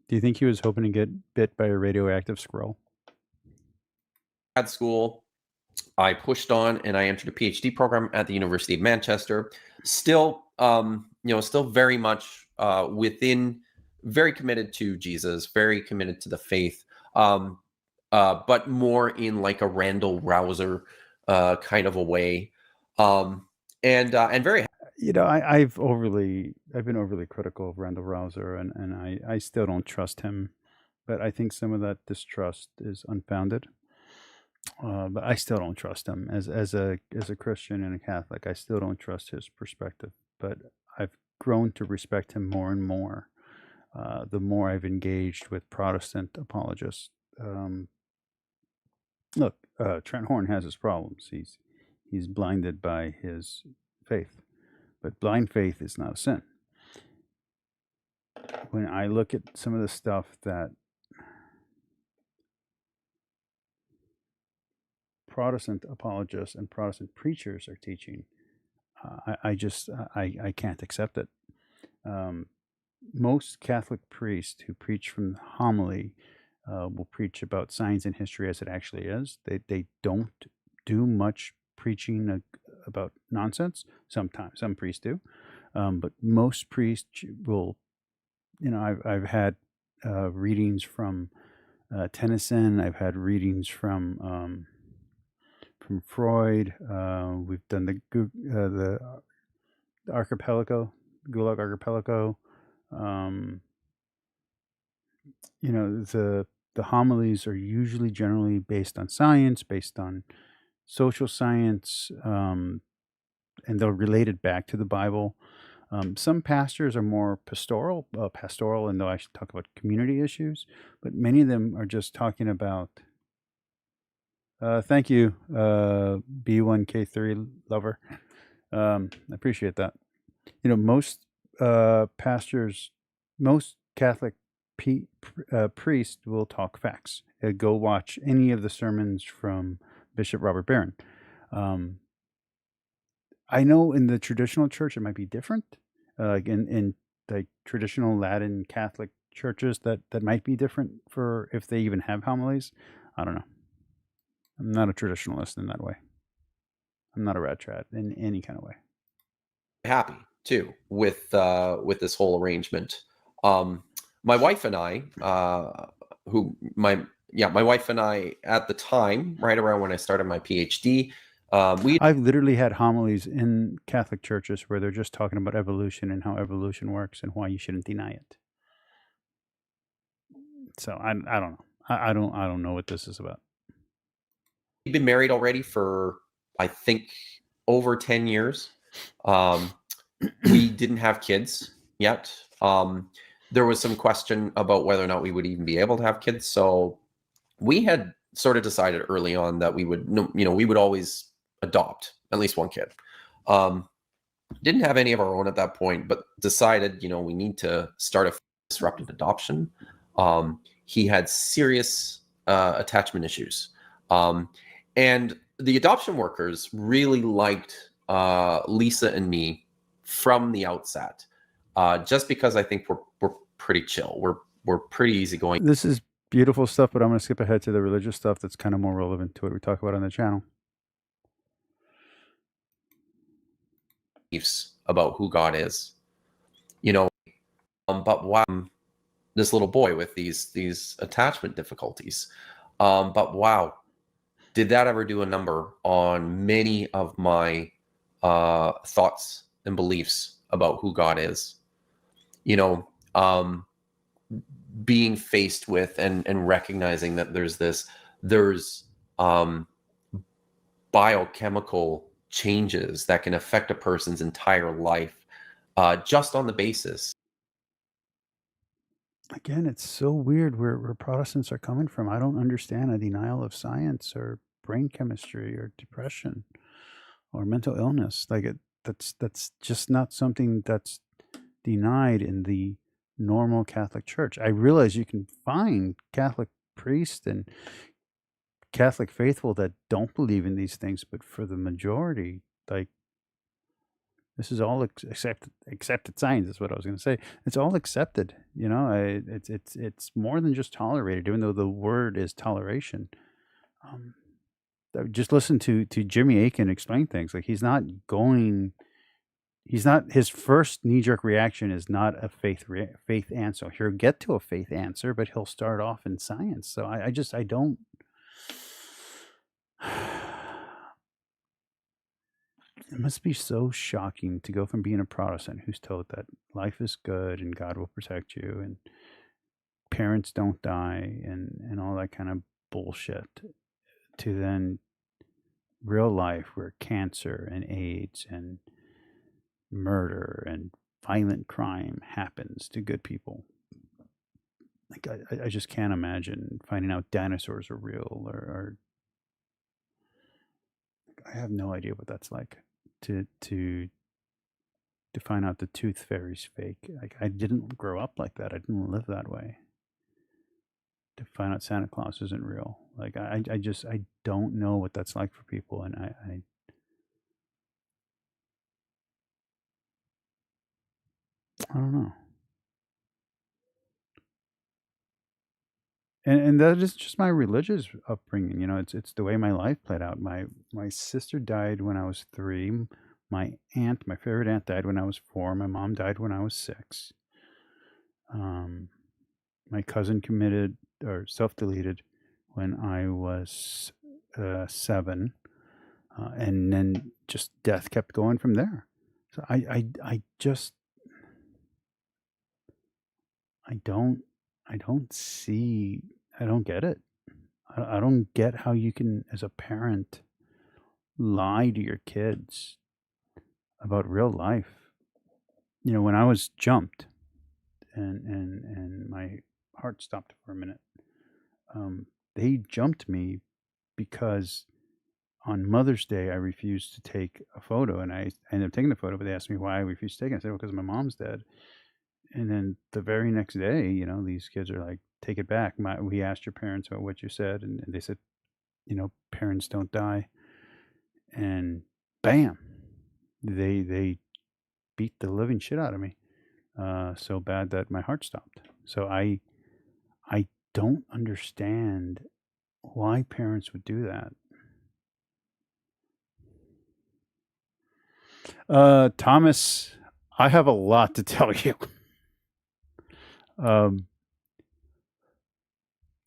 C: Do you think he was hoping to get bit by a radioactive squirrel?
L: school, I pushed on and I entered a PhD program at the University of Manchester. Still, still very much very committed to Jesus, very committed to the faith, but more in like a Randall Rouser kind of a way, and very.
C: I've been overly critical of Randall Rouser, and I still don't trust him, but I think some of that distrust is unfounded. But I still don't trust him as a Christian and a Catholic. I still don't trust his perspective, but I've grown to respect him more and more. The more I've engaged with Protestant apologists. Look, Trent Horn has his problems. He's blinded by his faith, but blind faith is not a sin. When I look at some of the stuff that Protestant apologists and Protestant preachers are teaching, I can't accept it. Most Catholic priests who preach from the homily will preach about science and history as it actually is. They don't do much preaching about nonsense. Sometimes some priests do, but most priests will. I've had readings from Tennyson. I've had readings from Freud. We've done the archipelago, Gulag Archipelago. The homilies are usually generally based on science, based on social science, and they're related back to the Bible. Some pastors are more pastoral, and they'll actually talk about community issues, but many of them are just talking about. Thank you, B1K3 lover. I appreciate that. Most pastors, most Catholic priests will talk facts. Go watch any of the sermons from Bishop Robert Barron. I know in the traditional church it might be different. In like traditional Latin Catholic churches, that might be different for if they even have homilies. I don't know. I'm not a traditionalist in that way. I'm not a rat trad in any kind of way.
L: Happy too with this whole arrangement. My wife and I, my wife and I at the time, right around when I started my PhD,
C: I've literally had homilies in Catholic churches where they're just talking about evolution and how evolution works and why you shouldn't deny it. So I don't know. I don't know what this is about.
L: We've been married already for I think over 10 years. We didn't have kids yet. There was some question about whether or not we would even be able to have kids. So we had sort of decided early on that we would, we would always adopt at least one kid. Didn't have any of our own at that point, but decided, we need to start a disrupted adoption. He had serious attachment issues. And the adoption workers really liked Lisa and me from the outset, just because I think we're pretty chill. We're pretty easygoing.
C: This is beautiful stuff, but I'm going to skip ahead to the religious stuff that's kind of more relevant to what we talk about on the channel.
L: About who God is, but wow, this little boy with these attachment difficulties, but wow, did that ever do a number on many of my thoughts and beliefs about who God is? Being faced with and recognizing that there's biochemical changes that can affect a person's entire life just on the basis.
C: Again, it's so weird where Protestants are coming from. I don't understand a denial of science or brain chemistry or depression or mental illness. Like that's just not something that's denied in the normal Catholic church. I realize you can find Catholic priests and Catholic faithful that don't believe in these things, but for the majority, like, this is all accepted science is what I was going to say. It's all accepted, you know. It's more than just tolerated, even though the word is toleration. Just listen to Jimmy Akin explain things. Like, his first knee-jerk reaction is not a faith answer. He'll get to a faith answer, but he'll start off in science. So I don't. It must be so shocking to go from being a Protestant who's told that life is good and God will protect you and parents don't die and all that kind of bullshit, to then real life where cancer and AIDS and murder and violent crime happens to good people. Like, I just can't imagine finding out dinosaurs are real, or I have no idea what that's like to find out the tooth fairy's fake. Like, I didn't grow up like that. I didn't live that way. To find out Santa Claus isn't real. Like, I don't know what that's like for people, and I don't know. And that is just my religious upbringing. You know, it's the way my life played out. My sister died when I was 3. My favorite aunt, died when I was 4. My mom died when I was 6. My cousin committed or self-deleted when I was 7, and then just death kept going from there. So I don't get it. I don't get how you can, as a parent, lie to your kids about real life. You know, when I was jumped and my heart stopped for a minute, they jumped me because on Mother's Day I refused to take a photo, and I ended up taking the photo, but they asked me why I refused to take it. I said, well, because my mom's dead. And then the very next day, you know, these kids are like, take it back. We asked your parents about what you said, and they said, you know, parents don't die. And bam, they beat the living shit out of me, so bad that my heart stopped. So I don't understand why parents would do that. Thomas, I have a lot to tell you.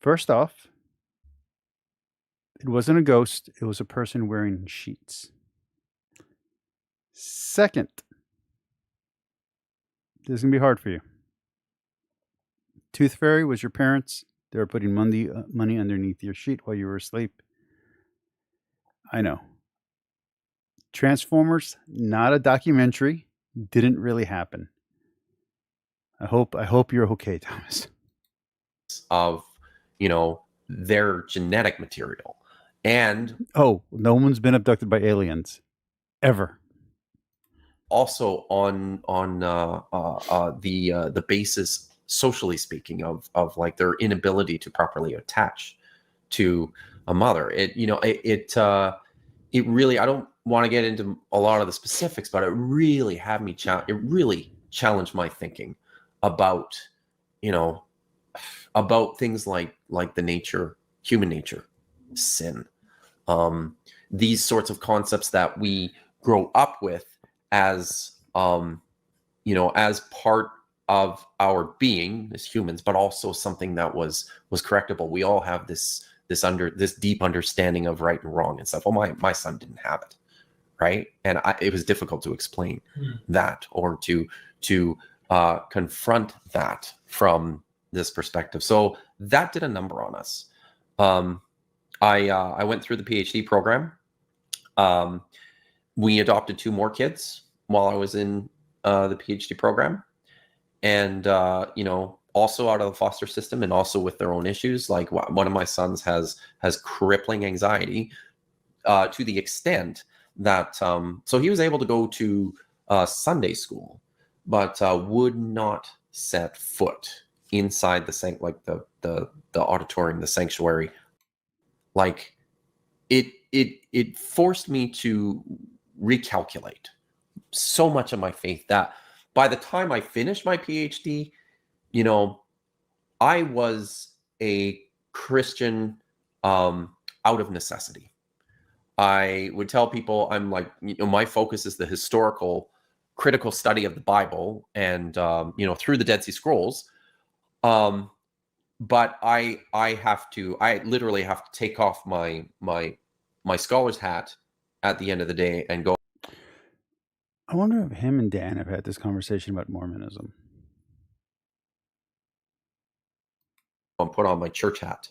C: First off, it wasn't a ghost. It was a person wearing sheets. Second, this is going to be hard for you. Tooth Fairy was your parents. They were putting money underneath your sheet while you were asleep. I know. Transformers, not a documentary. Didn't really happen. I hope you're okay, Thomas.
L: Of, you know, their genetic material. And
C: no one's been abducted by aliens ever.
L: Also on the basis, socially speaking, of like their inability to properly attach to a mother. It really, I don't want to get into a lot of the specifics, but it really had me challenged my thinking about, you know, about things like the nature, human nature, sin, these sorts of concepts that we grow up with as, you know, as part of our being as humans, but also something that was correctable. We all have this deep understanding of right and wrong and stuff. Well, my son didn't have it, right? And it was difficult to explain that, or to confront that from this perspective. So that did a number on us. I went through the PhD program. We adopted 2 more kids while I was in the PhD program, and you know, also out of the foster system, and also with their own issues. Like, one of my sons has crippling anxiety to the extent that so he was able to go to Sunday school, but would not set foot inside the auditorium, the sanctuary, like it forced me to recalculate so much of my faith that by the time I finished my PhD, you know, I was a Christian out of necessity. I would tell people I'm like, you know, my focus is the historical, critical study of the Bible and, you know, through the Dead Sea Scrolls. But I literally have to take off my scholar's hat at the end of the day and go.
C: I wonder if him and Dan have had this conversation about Mormonism.
L: And put on my church hat,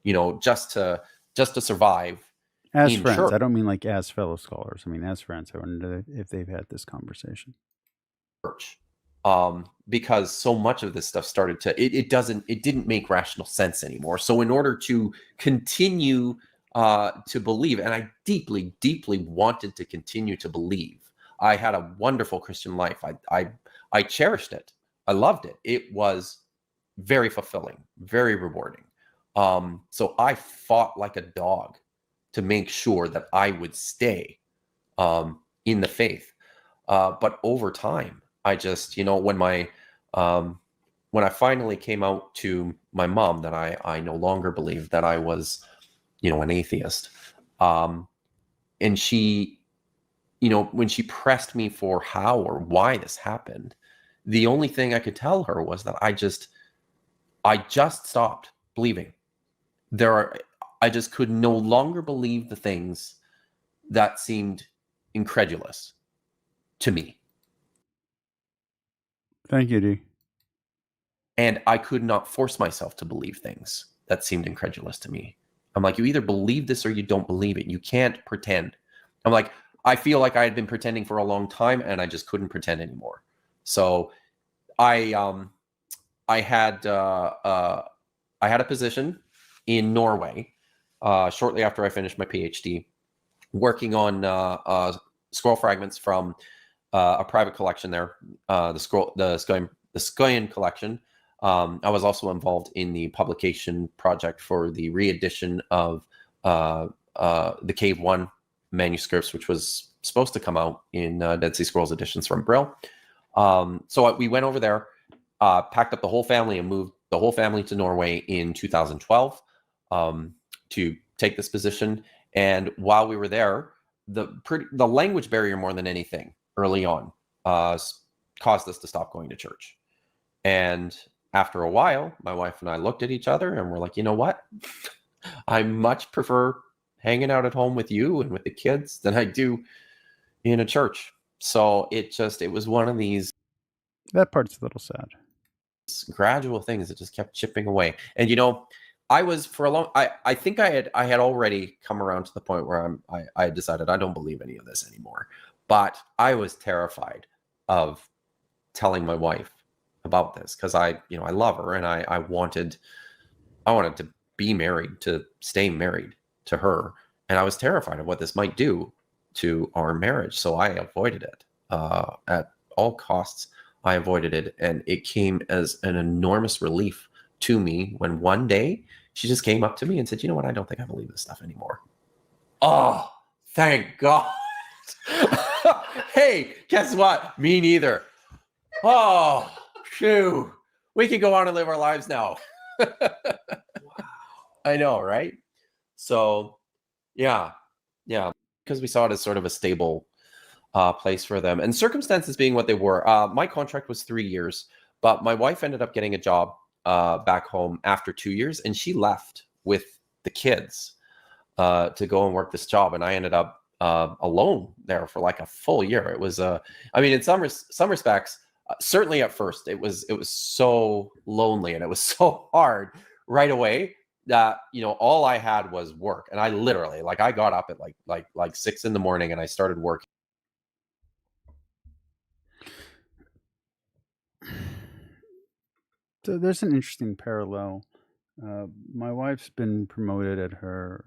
L: you know, just to survive.
C: As
L: in
C: friends,
L: church.
C: I don't mean like as fellow scholars. I mean as friends. I wonder if they've had this conversation.
L: Because so much of this stuff started to it didn't make rational sense anymore. So in order to continue to believe, and I deeply wanted to continue to believe, I had a wonderful Christian life. I cherished it. I loved it. It was very fulfilling, very rewarding. So I fought like a dog to make sure that I would stay in the faith. But over time, I just, you know, when I finally came out to my mom that I no longer believed, that I was, you know, an atheist, and she, you know, when she pressed me for how or why this happened, the only thing I could tell her was that I just stopped believing. I just could no longer believe the things that seemed incredulous to me.
C: Thank you, D.
L: And I could not force myself to believe things that seemed incredulous to me. I'm like, you either believe this or you don't believe it. You can't pretend. I'm like, I feel like I had been pretending for a long time and I just couldn't pretend anymore. So I had a position in Norway shortly after I finished my PhD, working on scroll fragments from a private collection there, the Skoyen collection. I was also involved in the publication project for the re-edition of the Cave 1 manuscripts, which was supposed to come out in Dead Sea Scrolls editions from Brill. So we went over there, packed up the whole family and moved the whole family to Norway in 2012 to take this position. And while we were there, the language barrier more than anything early on caused us to stop going to church. And after a while, my wife and I looked at each other and we're like, you know what? I much prefer hanging out at home with you and with the kids than I do in a church. So it was one of these.
C: That part's a little sad.
L: Gradual things that just kept chipping away. And, you know, I was for a long, I think I had already come around to the point where I decided I don't believe any of this anymore. But I was terrified of telling my wife about this because I love her and I wanted to be married, to stay married to her. And I was terrified of what this might do to our marriage. So I avoided it at all costs. I avoided it. And it came as an enormous relief to me when one day she just came up to me and said, you know what? I don't think I believe this stuff anymore. Oh, thank God. Hey, guess what? Me neither. Oh, phew. We can go on and live our lives now. Wow. I know, right? So, yeah. Because we saw it as sort of a stable place for them. And circumstances being what they were, my contract was 3 years, but my wife ended up getting a job back home after 2 years, and she left with the kids to go and work this job. And I ended up alone there for like a full year. It was, I mean, in some respects, certainly at first, it was so lonely and it was so hard right away that, you know, all I had was work. And I literally, like, I got up at like 6 a.m. and I started working.
C: So there's an interesting parallel. My wife's been promoted at her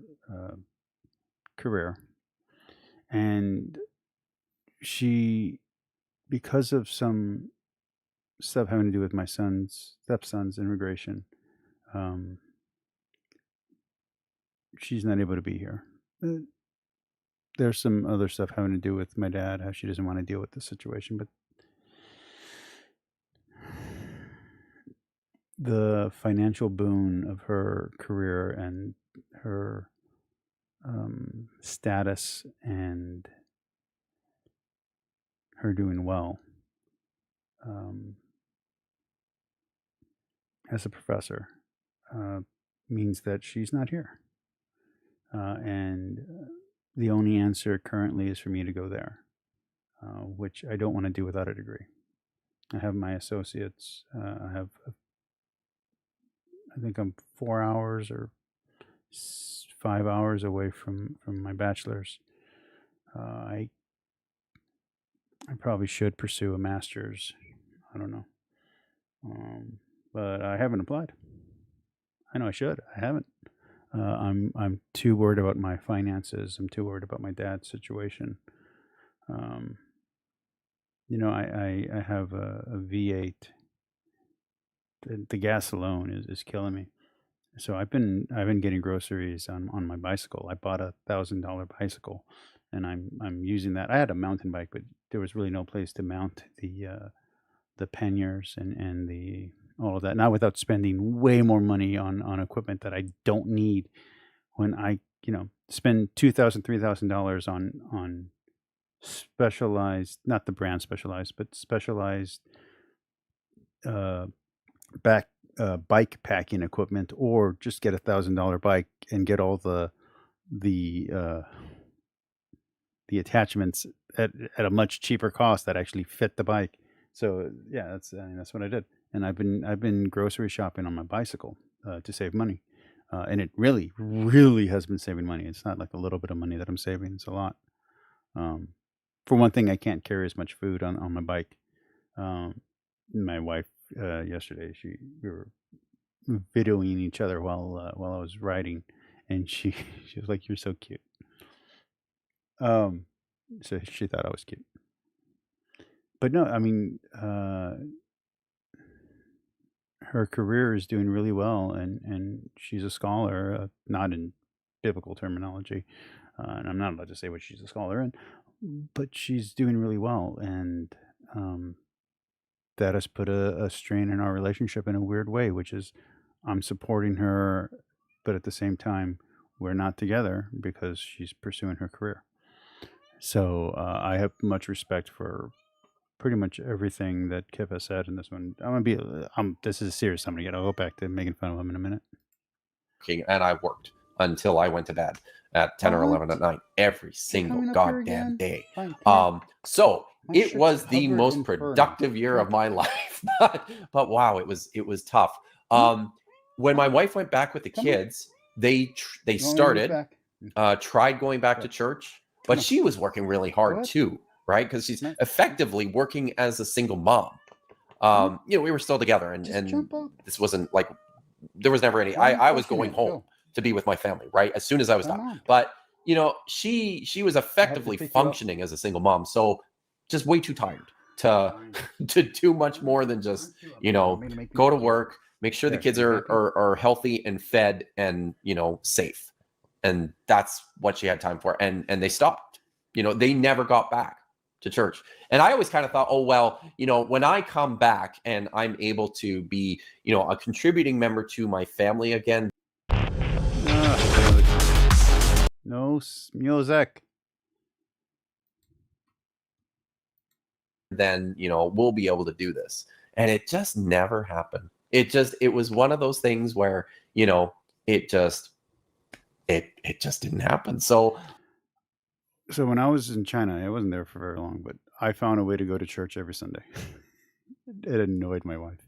C: career, and she, because of some stuff having to do with my stepson's immigration. She's not able to be here. There's some other stuff having to do with my dad, how she doesn't want to deal with the situation, but the financial boon of her career and her status and her doing well as a professor means that she's not here. And the only answer currently is for me to go there, which I don't want to do without a degree. I have my associates. I think I'm 4 hours or 5 hours away from my bachelor's. I probably should pursue a master's. I don't know. But I haven't applied. I know I should. I haven't. I'm too worried about my finances. I'm too worried about my dad's situation. You know, I have a V8. The gas alone is killing me. So I've been getting groceries on my bicycle. I bought $1,000 bicycle, and I'm using that. I had a mountain bike, but there was really no place to mount the panniers and the all of that. Not without spending way more money on equipment that I don't need. When I spend $2,000, $3,000 on specialized, not the brand specialized, but specialized bike packing equipment, or just get $1,000 bike and get all the attachments at a much cheaper cost that actually fit the bike. So yeah, that's what I did. And I've been grocery shopping on my bicycle to save money, and it really, really has been saving money. It's not like a little bit of money that I'm saving; it's a lot. For one thing, I can't carry as much food on my bike. My wife yesterday, we were videoing each other while I was riding, and she was like, "You're so cute." So she thought I was cute. But no, I mean, her career is doing really well, and she's a scholar, not in biblical terminology, and I'm not allowed to say what she's a scholar in, but she's doing really well, and that has put a strain in our relationship in a weird way, which is I'm supporting her, but at the same time, we're not together because she's pursuing her career. So I have much respect for pretty much everything that Kip has said in this one. This is serious. I'm gonna I'll go back to making fun of him in a minute.
L: And I worked until I went to bed at 10 or 11 at night every single goddamn day. So it was the most productive year of my life. But wow, it was tough. When my wife went back with the kids, they started tried going back to church, but she was working really hard too, right? Because she's effectively working as a single mom. We were still together, and this wasn't like there was never any. I was going home to be with my family, right? As soon as I was done. But she was effectively functioning as a single mom, so just way too tired to do much more than just go to work, make sure the kids are healthy and fed and safe, and that's what she had time for. And they stopped. They never got back to church. And I always kind of thought, oh, well, when I come back and I'm able to be, a contributing member to my family again.
C: No music.
L: Then, we'll be able to do this. And it just never happened. It was one of those things where, it just didn't happen. So
C: when I was in China, I wasn't there for very long, but I found a way to go to church every Sunday. It annoyed my wife.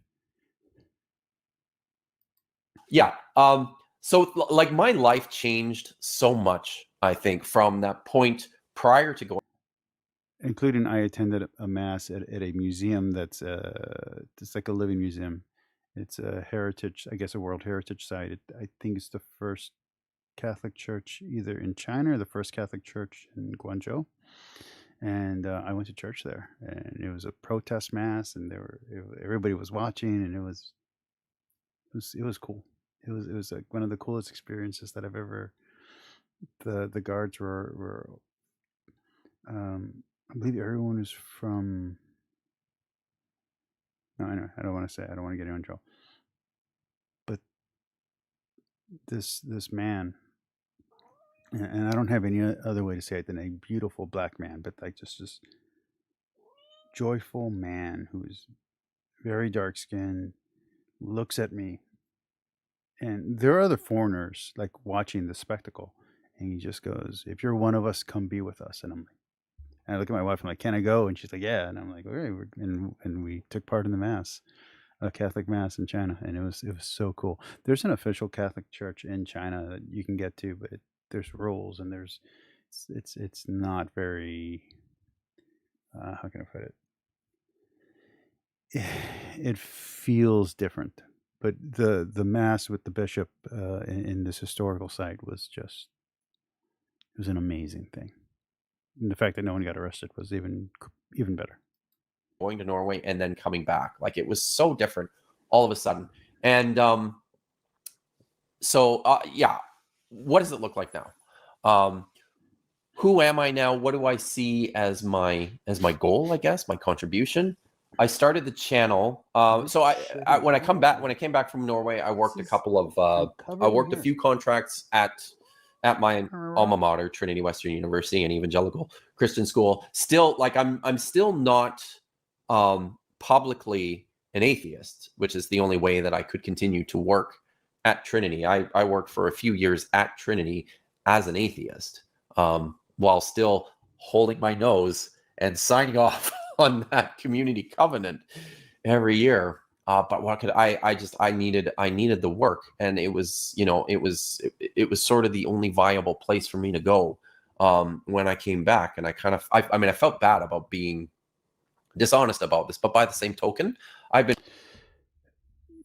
L: Yeah. So like my life changed so much, I think, from that point prior to going.
C: Including I attended a mass at a museum that's it's like a living museum. It's a heritage, I guess a World Heritage Site. I think it's the first Catholic church either in China or the first Catholic church in Guangzhou. And I went to church there, and it was a protest mass, and everybody was watching, and it was cool. It was like one of the coolest experiences that I've ever. The guards were I believe everyone was from. No, anyway, I don't want to say. I don't want to get anyone in trouble. But this man, and I don't have any other way to say it than a beautiful black man, but like just this joyful man who's very dark skinned, looks at me, and there are other foreigners like watching the spectacle, and he just goes, "If you're one of us, come be with us." And I'm like, and I look at my wife, I'm like, "Can I go?" And she's like, "Yeah." And I'm like, "Okay." And we took part in the mass, a Catholic mass in China, and it was so cool. There's an official Catholic church in China that you can get to, but there's rules, and it's not very how can I put it? It feels different, but the mass with the bishop in this historical site was just, it was an amazing thing. And the fact that no one got arrested was even better.
L: Going to Norway and then coming back, like it was so different all of a sudden. And yeah, what does it look like now? Who am I now? What do I see as my goal? I guess my contribution. I started the channel. So when I came back from Norway, I worked a few contracts at my alma mater, Trinity Western University, an evangelical Christian school. Still, like I'm still not publicly an atheist, which is the only way that I could continue to work at Trinity. I worked for a few years at Trinity as an atheist, while still holding my nose and signing off on that community covenant every year. But what could I needed the work, and it was sort of the only viable place for me to go when I came back. And I felt bad about being dishonest about this, but by the same token, I've been.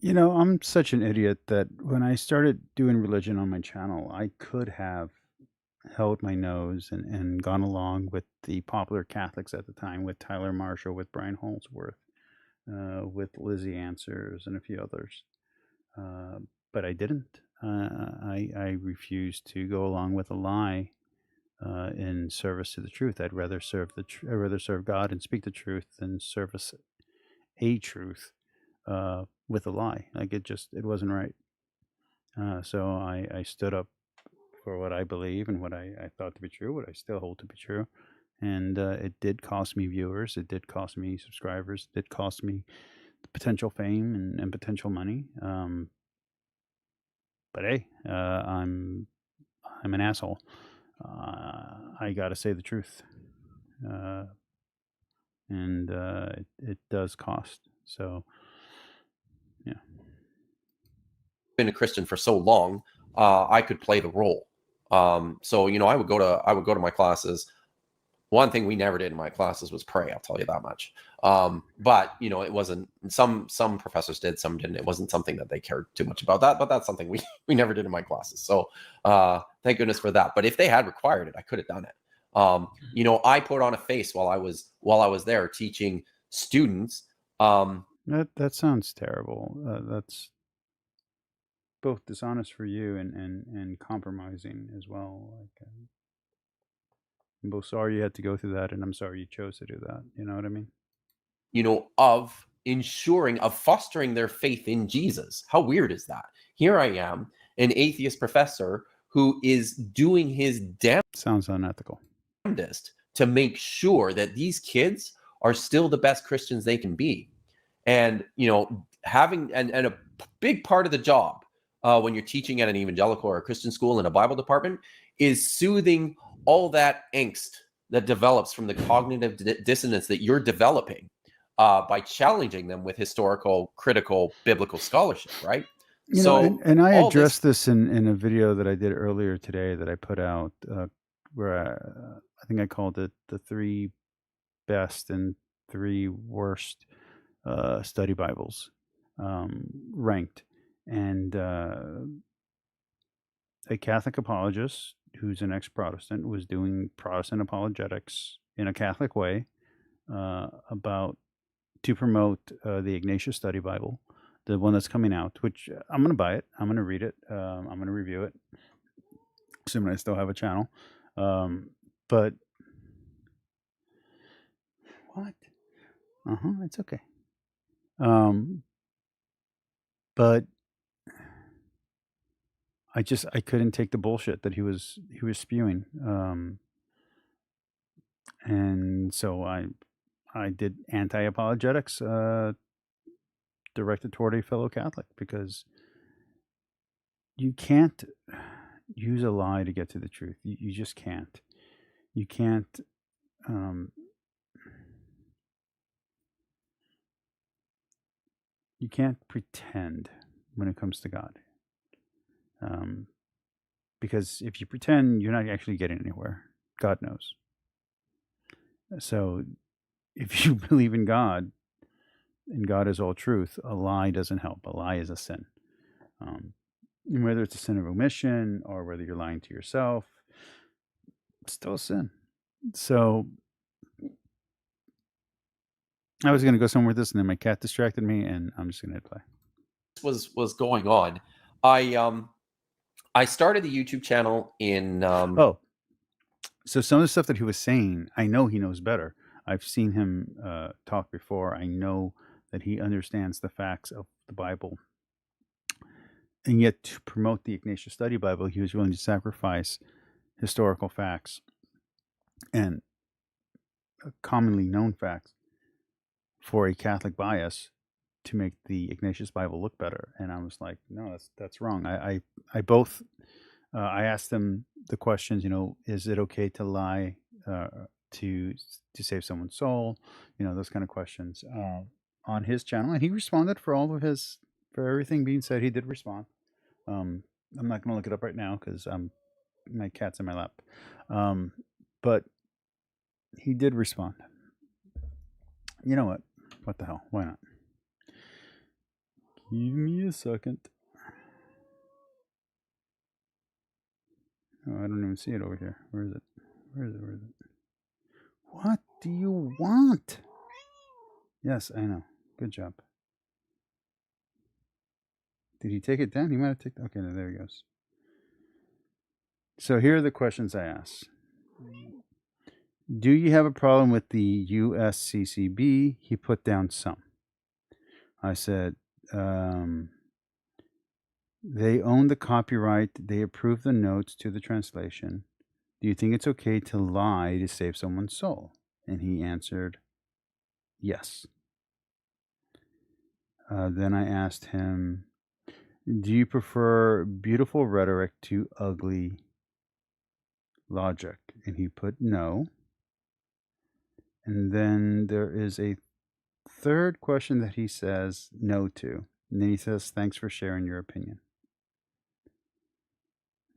C: I'm such an idiot that when I started doing religion on my channel, I could have held my nose and gone along with the popular Catholics at the time, with Tyler Marshall, with Brian Holdsworth, with Lizzie Answers, and a few others. But I didn't. I refused to go along with a lie in service to the truth. I'd rather serve God and speak the truth than service a truth with a lie. Like it wasn't right. So I stood up for what I believe and what I thought to be true, what I still hold to be true. And it did cost me viewers. It did cost me subscribers. It did cost me potential fame and potential money. But hey, I'm an asshole. I got to say the truth. And it does cost. So, yeah.
L: Been a Christian for so long, I could play the role. So I would go to my classes. One thing we never did in my classes was pray. I'll tell you that much. But it wasn't. Some professors did, some didn't. It wasn't something that they cared too much about that. But that's something we never did in my classes. So thank goodness for that. But if they had required it, I could have done it. I put on a face while I was there teaching students.
C: That sounds terrible. That's both dishonest for you and compromising as well. Like, I'm both sorry you had to go through that, and I'm sorry you chose to do that. You know what I mean?
L: Of fostering their faith in Jesus. How weird is that? Here I am, an atheist professor who is doing his
C: sounds unethical
L: damnedest to make sure that these kids are still the best Christians they can be. And having and a big part of the job when you're teaching at an evangelical or a Christian school in a Bible department is soothing all that angst that develops from the cognitive dissonance that you're developing by challenging them with historical, critical, biblical scholarship, right?
C: And I addressed this in a video that I did earlier today that I put out, where I think I called it the 3 best and 3 worst study Bibles ranked. And a Catholic apologist who's an ex-Protestant was doing Protestant apologetics in a Catholic way about to promote the Ignatius Study Bible, the one that's coming out, which I'm going to buy it. I'm going to read it. I'm going to review it, assuming I still have a channel. But what? It's okay. But I couldn't take the bullshit that he was spewing. And so I did anti-apologetics directed toward a fellow Catholic, because you can't use a lie to get to the truth. You just can't. You can't. You can't pretend when it comes to God. Because if you pretend, you're not actually getting anywhere. God knows. So if you believe in God, and God is all truth, a lie doesn't help. A lie is a sin. And whether it's a sin of omission or whether you're lying to yourself, it's still a sin. So I was going to go somewhere with this, and then my cat distracted me, and I'm just going to hit play.
L: Was going on. I started the YouTube channel in
C: so some of the stuff that he was saying, I know he knows better. I've seen him talk before. I know that he understands the facts of the Bible. And yet, to promote the Ignatius Study Bible, he was willing to sacrifice historical facts and commonly known facts for a Catholic bias to make the Ignatius Bible look better. And I was like, no, that's wrong. I asked him the questions, is it okay to lie to save someone's soul? Those kind of questions on his channel. And he responded for everything being said. He did respond. I'm not going to look it up right now because my cat's in my lap. But he did respond. You know what? What the hell? Why not? Give me a second. Oh, I don't even see it over here. Where is it? Where is it? What do you want? Yes, I know. Good job. Did he take it down? He might have taken... Okay, no, there he goes. So here are the questions I asked. Do you have a problem with the USCCB? He put down some. I said, they own the copyright. They approve the notes to the translation. Do you think it's okay to lie to save someone's soul? And he answered, yes. Then I asked him, do you prefer beautiful rhetoric to ugly logic? And he put no. And then there is a third question that he says no to. And then he says, thanks for sharing your opinion.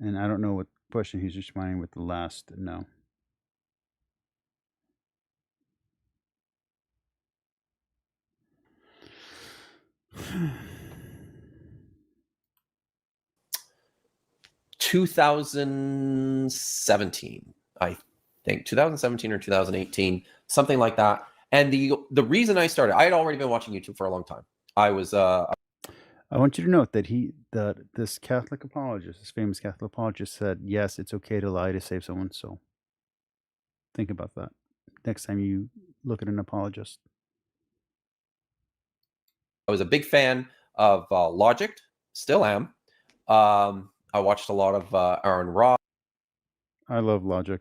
C: And I don't know what question he's responding with the last no.
L: ...2017, I think 2017 or 2018, something like that. And the reason I started, I had already been watching YouTube for a long time. I
C: want you to note that this Catholic apologist, this famous Catholic apologist, said, yes, it's okay to lie to save someone's soul. Think about that next time you look at an apologist.
L: I was a big fan of Logic, still am. I watched a lot of Aaron Ross.
C: I love Logic.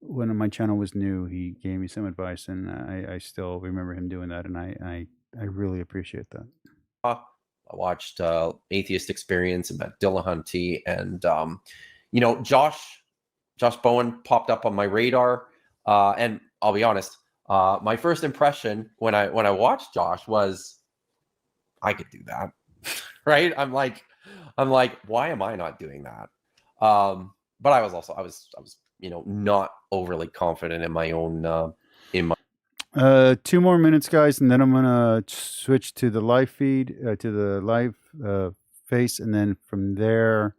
C: When my channel was new, he gave me some advice, and I still remember him doing that, and I really appreciate that.
L: I watched Atheist Experience and met Dillahunty, and Josh Bowen popped up on my radar. And I'll be honest, my first impression when I watched Josh was, I could do that, right? I'm like, why am I not doing that? But I was not overly confident in my own
C: 2 more minutes, guys, and then I'm gonna switch to the live feed, to the live face, and then from there,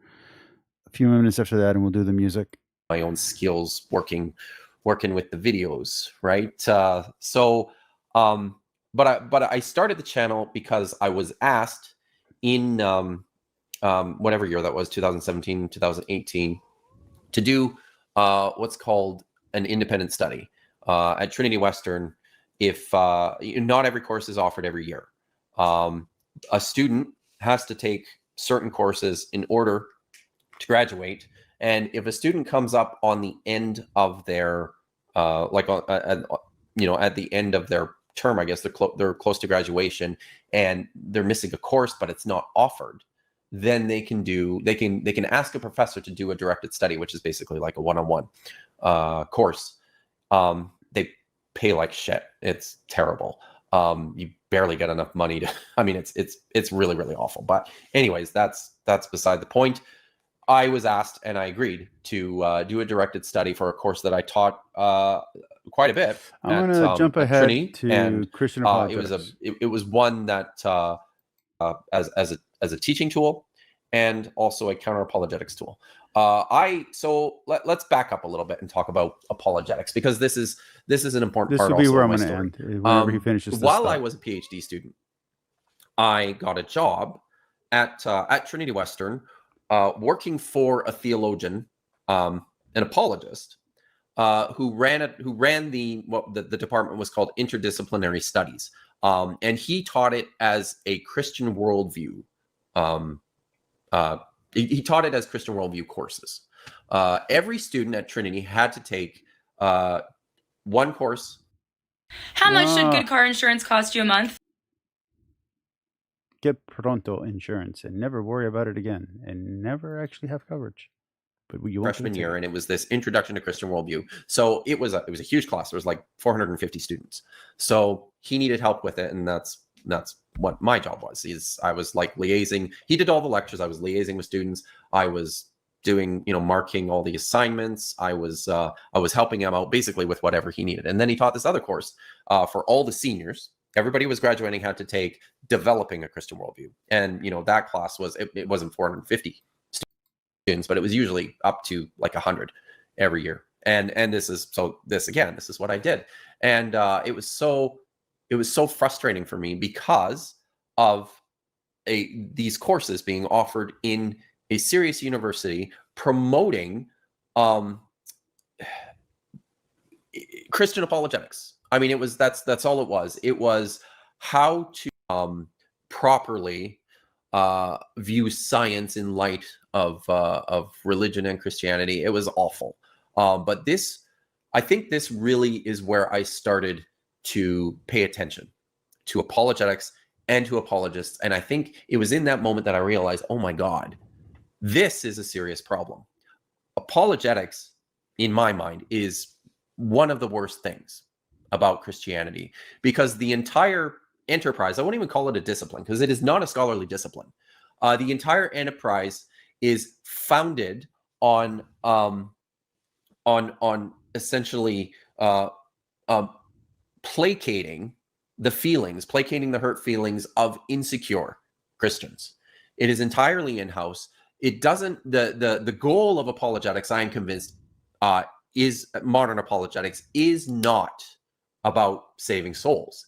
C: a few minutes after that, and we'll do the music.
L: my own skills working with the videos, right? But I started the channel because I was asked in whatever year that was, 2017, 2018, to do what's called an independent study at Trinity Western. If not every course is offered every year, a student has to take certain courses in order to graduate. And if a student comes up on the end of their at the end of their term, I guess they're close to graduation, and they're missing a course, but it's not offered, then they can ask a professor to do a directed study, which is basically like a one-on-one course. They pay like shit. It's terrible. You barely get enough money to. I mean, it's really, really awful. But anyways, that's beside the point. I was asked, and I agreed to do a directed study for a course that I taught quite a bit.
C: I'm going to jump ahead
L: Trinity,
C: to
L: and
C: Christian apologetics.
L: it was one that as a teaching tool and also a counter apologetics tool. Let's back up a little bit and talk about apologetics, because this is an important part.
C: This will be
L: also
C: where
L: of
C: I'm
L: my
C: going to
L: story.
C: end whenever he finishes this
L: While
C: stuff.
L: I was a PhD student, I got a job at Trinity Western, working for a theologian, an apologist, who ran the department was called Interdisciplinary Studies, and he taught it as a Christian worldview. He taught it as Christian worldview courses. Every student at Trinity had to take one course.
O: How much should good car insurance cost you a month?
C: Get pronto insurance and never worry about it again, and never actually have coverage. But you won't
L: Freshman year, and it was this introduction to Christian worldview. So it was a huge class. There was like 450 students. So he needed help with it, and that's what my job was. I was like liaising. He did all the lectures. I was liaising with students. I was doing, marking all the assignments. I was helping him out basically with whatever he needed. And then he taught this other course for all the seniors. Everybody was graduating had to take Developing a Christian Worldview, and that class it wasn't 450 students, but it was usually up to like 100 every year. And this is what I did, and it was so frustrating for me because of these courses being offered in a serious university promoting Christian apologetics. I mean, that's all it was. It was how to properly view science in light of religion and Christianity. It was awful. But I think this really is where I started to pay attention to apologetics and to apologists. And I think it was in that moment that I realized, oh my God, this is a serious problem. Apologetics, in my mind, is one of the worst things about Christianity, because the entire enterprise, I won't even call it a discipline because it is not a scholarly discipline. The entire enterprise is founded on essentially placating the hurt feelings of insecure Christians. It is entirely in-house. It doesn't, the goal of apologetics, I am convinced, is modern apologetics is not about saving souls.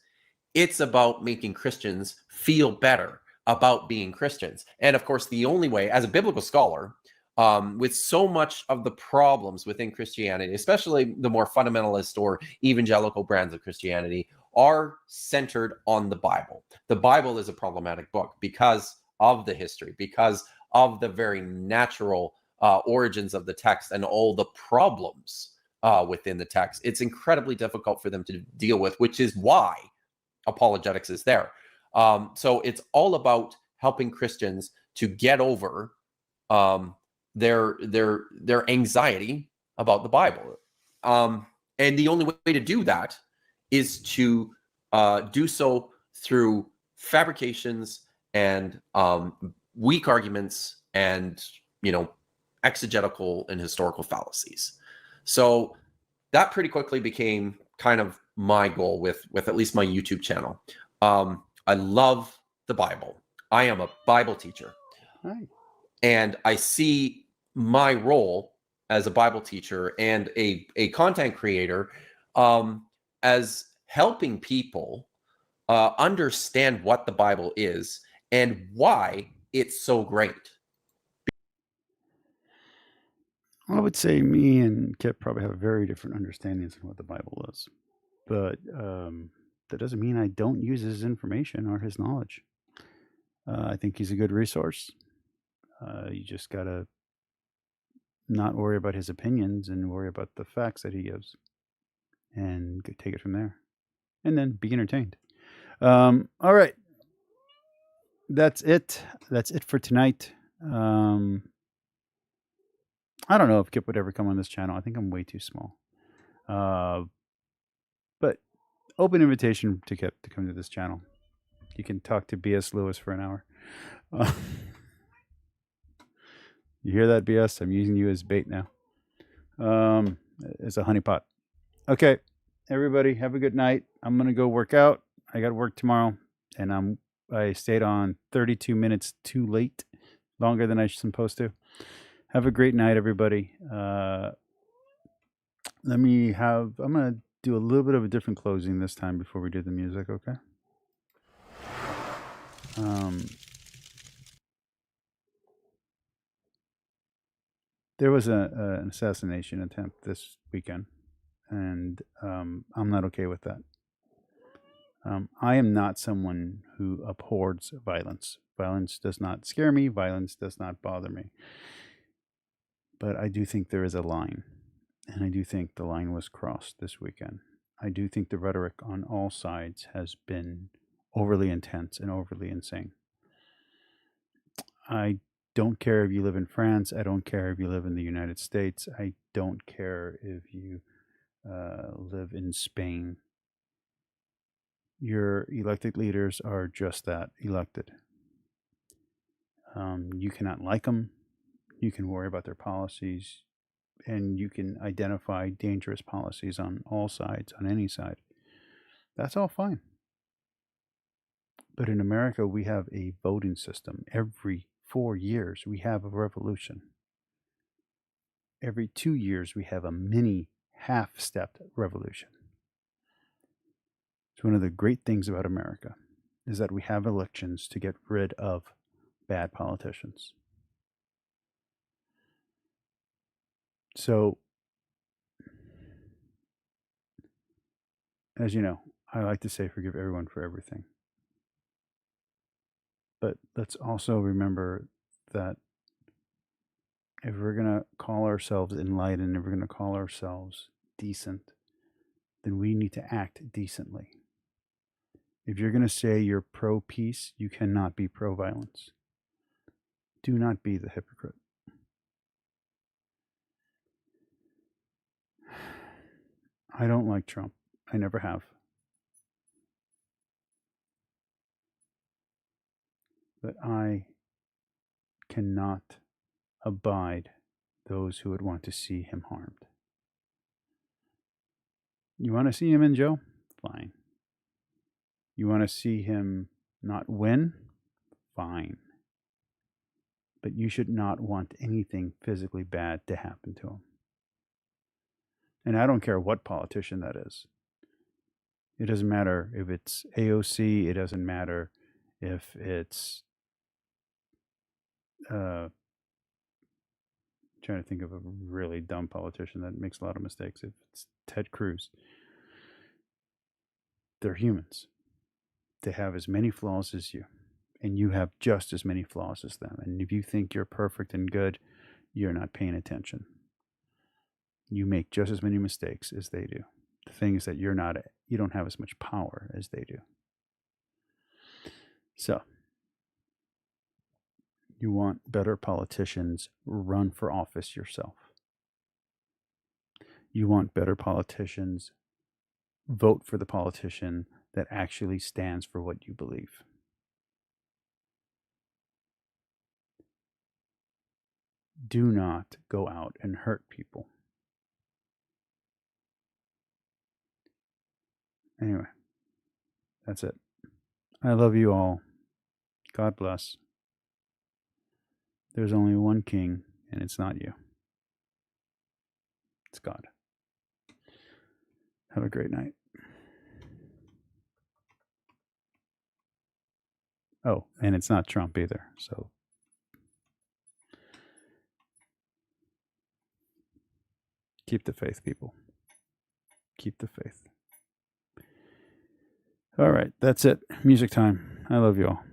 L: It's about making Christians feel better about being Christians. And of course, the only way, as a biblical scholar, with so much of the problems within Christianity, especially the more fundamentalist or evangelical brands of Christianity, are centered on the Bible. The Bible is a problematic book because of the history, because of the very natural origins of the text and all the problems within the text. It's incredibly difficult for them to deal with, which is why apologetics is there. So it's all about helping Christians to get over their anxiety about the Bible. And the only way to do that is to do so through fabrications and weak arguments and, exegetical and historical fallacies. So that pretty quickly became kind of my goal with at least my YouTube channel. I love the Bible. I am a Bible teacher.
C: Hi.
L: And I see my role as a Bible teacher and a content creator, as helping people understand what the Bible is and why it's so great.
C: I would say me and Kip probably have very different understandings of what the Bible is. But that doesn't mean I don't use his information or his knowledge. I think he's a good resource. You just got to not worry about his opinions and worry about the facts that he gives and take it from there. And then be entertained. All right. That's it. That's it for tonight. I don't know if Kip would ever come on this channel. I think I'm way too small. But open invitation to Kip to come to this channel. You can talk to B.S. Lewis for an hour. You hear that, B.S.? I'm using you as bait now. As a honeypot. Okay, everybody, have a good night. I'm going to go work out. I got to work tomorrow. And I stayed on 32 minutes too late. Longer than I was supposed to. Have a great night, everybody. I'm going to do a little bit of a different closing this time before we do the music, okay? There was an assassination attempt this weekend, and I'm not okay with that. I am not someone who abhors violence. Violence does not scare me. Violence does not bother me. But I do think there is a line, and I do think the line was crossed this weekend. I do think the rhetoric on all sides has been overly intense and overly insane. I don't care if you live in France. I don't care if you live in the United States. I don't care if you live in Spain. Your elected leaders are just that, elected. You cannot like them. You can worry about their policies, and you can identify dangerous policies on all sides, on any side. That's all fine. But in America, we have a voting system. Every 4 years, we have a revolution. Every 2 years, we have a mini half-stepped revolution. It's one of the great things about America is that we have elections to get rid of bad politicians. So, as you know, I like to say forgive everyone for everything. But let's also remember that if we're going to call ourselves enlightened, if we're going to call ourselves decent, then we need to act decently. If you're going to say you're pro-peace, you cannot be pro-violence. Do not be the hypocrite. I don't like Trump. I never have. But I cannot abide those who would want to see him harmed. You want to see him in jail? Fine. You want to see him not win? Fine. But you should not want anything physically bad to happen to him. And I don't care what politician that is. It doesn't matter if it's AOC. It doesn't matter if it's... trying to think of a really dumb politician that makes a lot of mistakes. If it's Ted Cruz. They're humans. They have as many flaws as you. And you have just as many flaws as them. And if you think you're perfect and good, you're not paying attention. You make just as many mistakes as they do. The thing is that you don't have as much power as they do. So, you want better politicians, run for office yourself. You want better politicians, vote for the politician that actually stands for what you believe. Do not go out and hurt people. Anyway, that's it. I love you all. God bless. There's only one king, and it's not you. It's God. Have a great night. Oh, and it's not Trump either. So keep the faith, people. Keep the faith. All right, that's it. Music time. I love you all.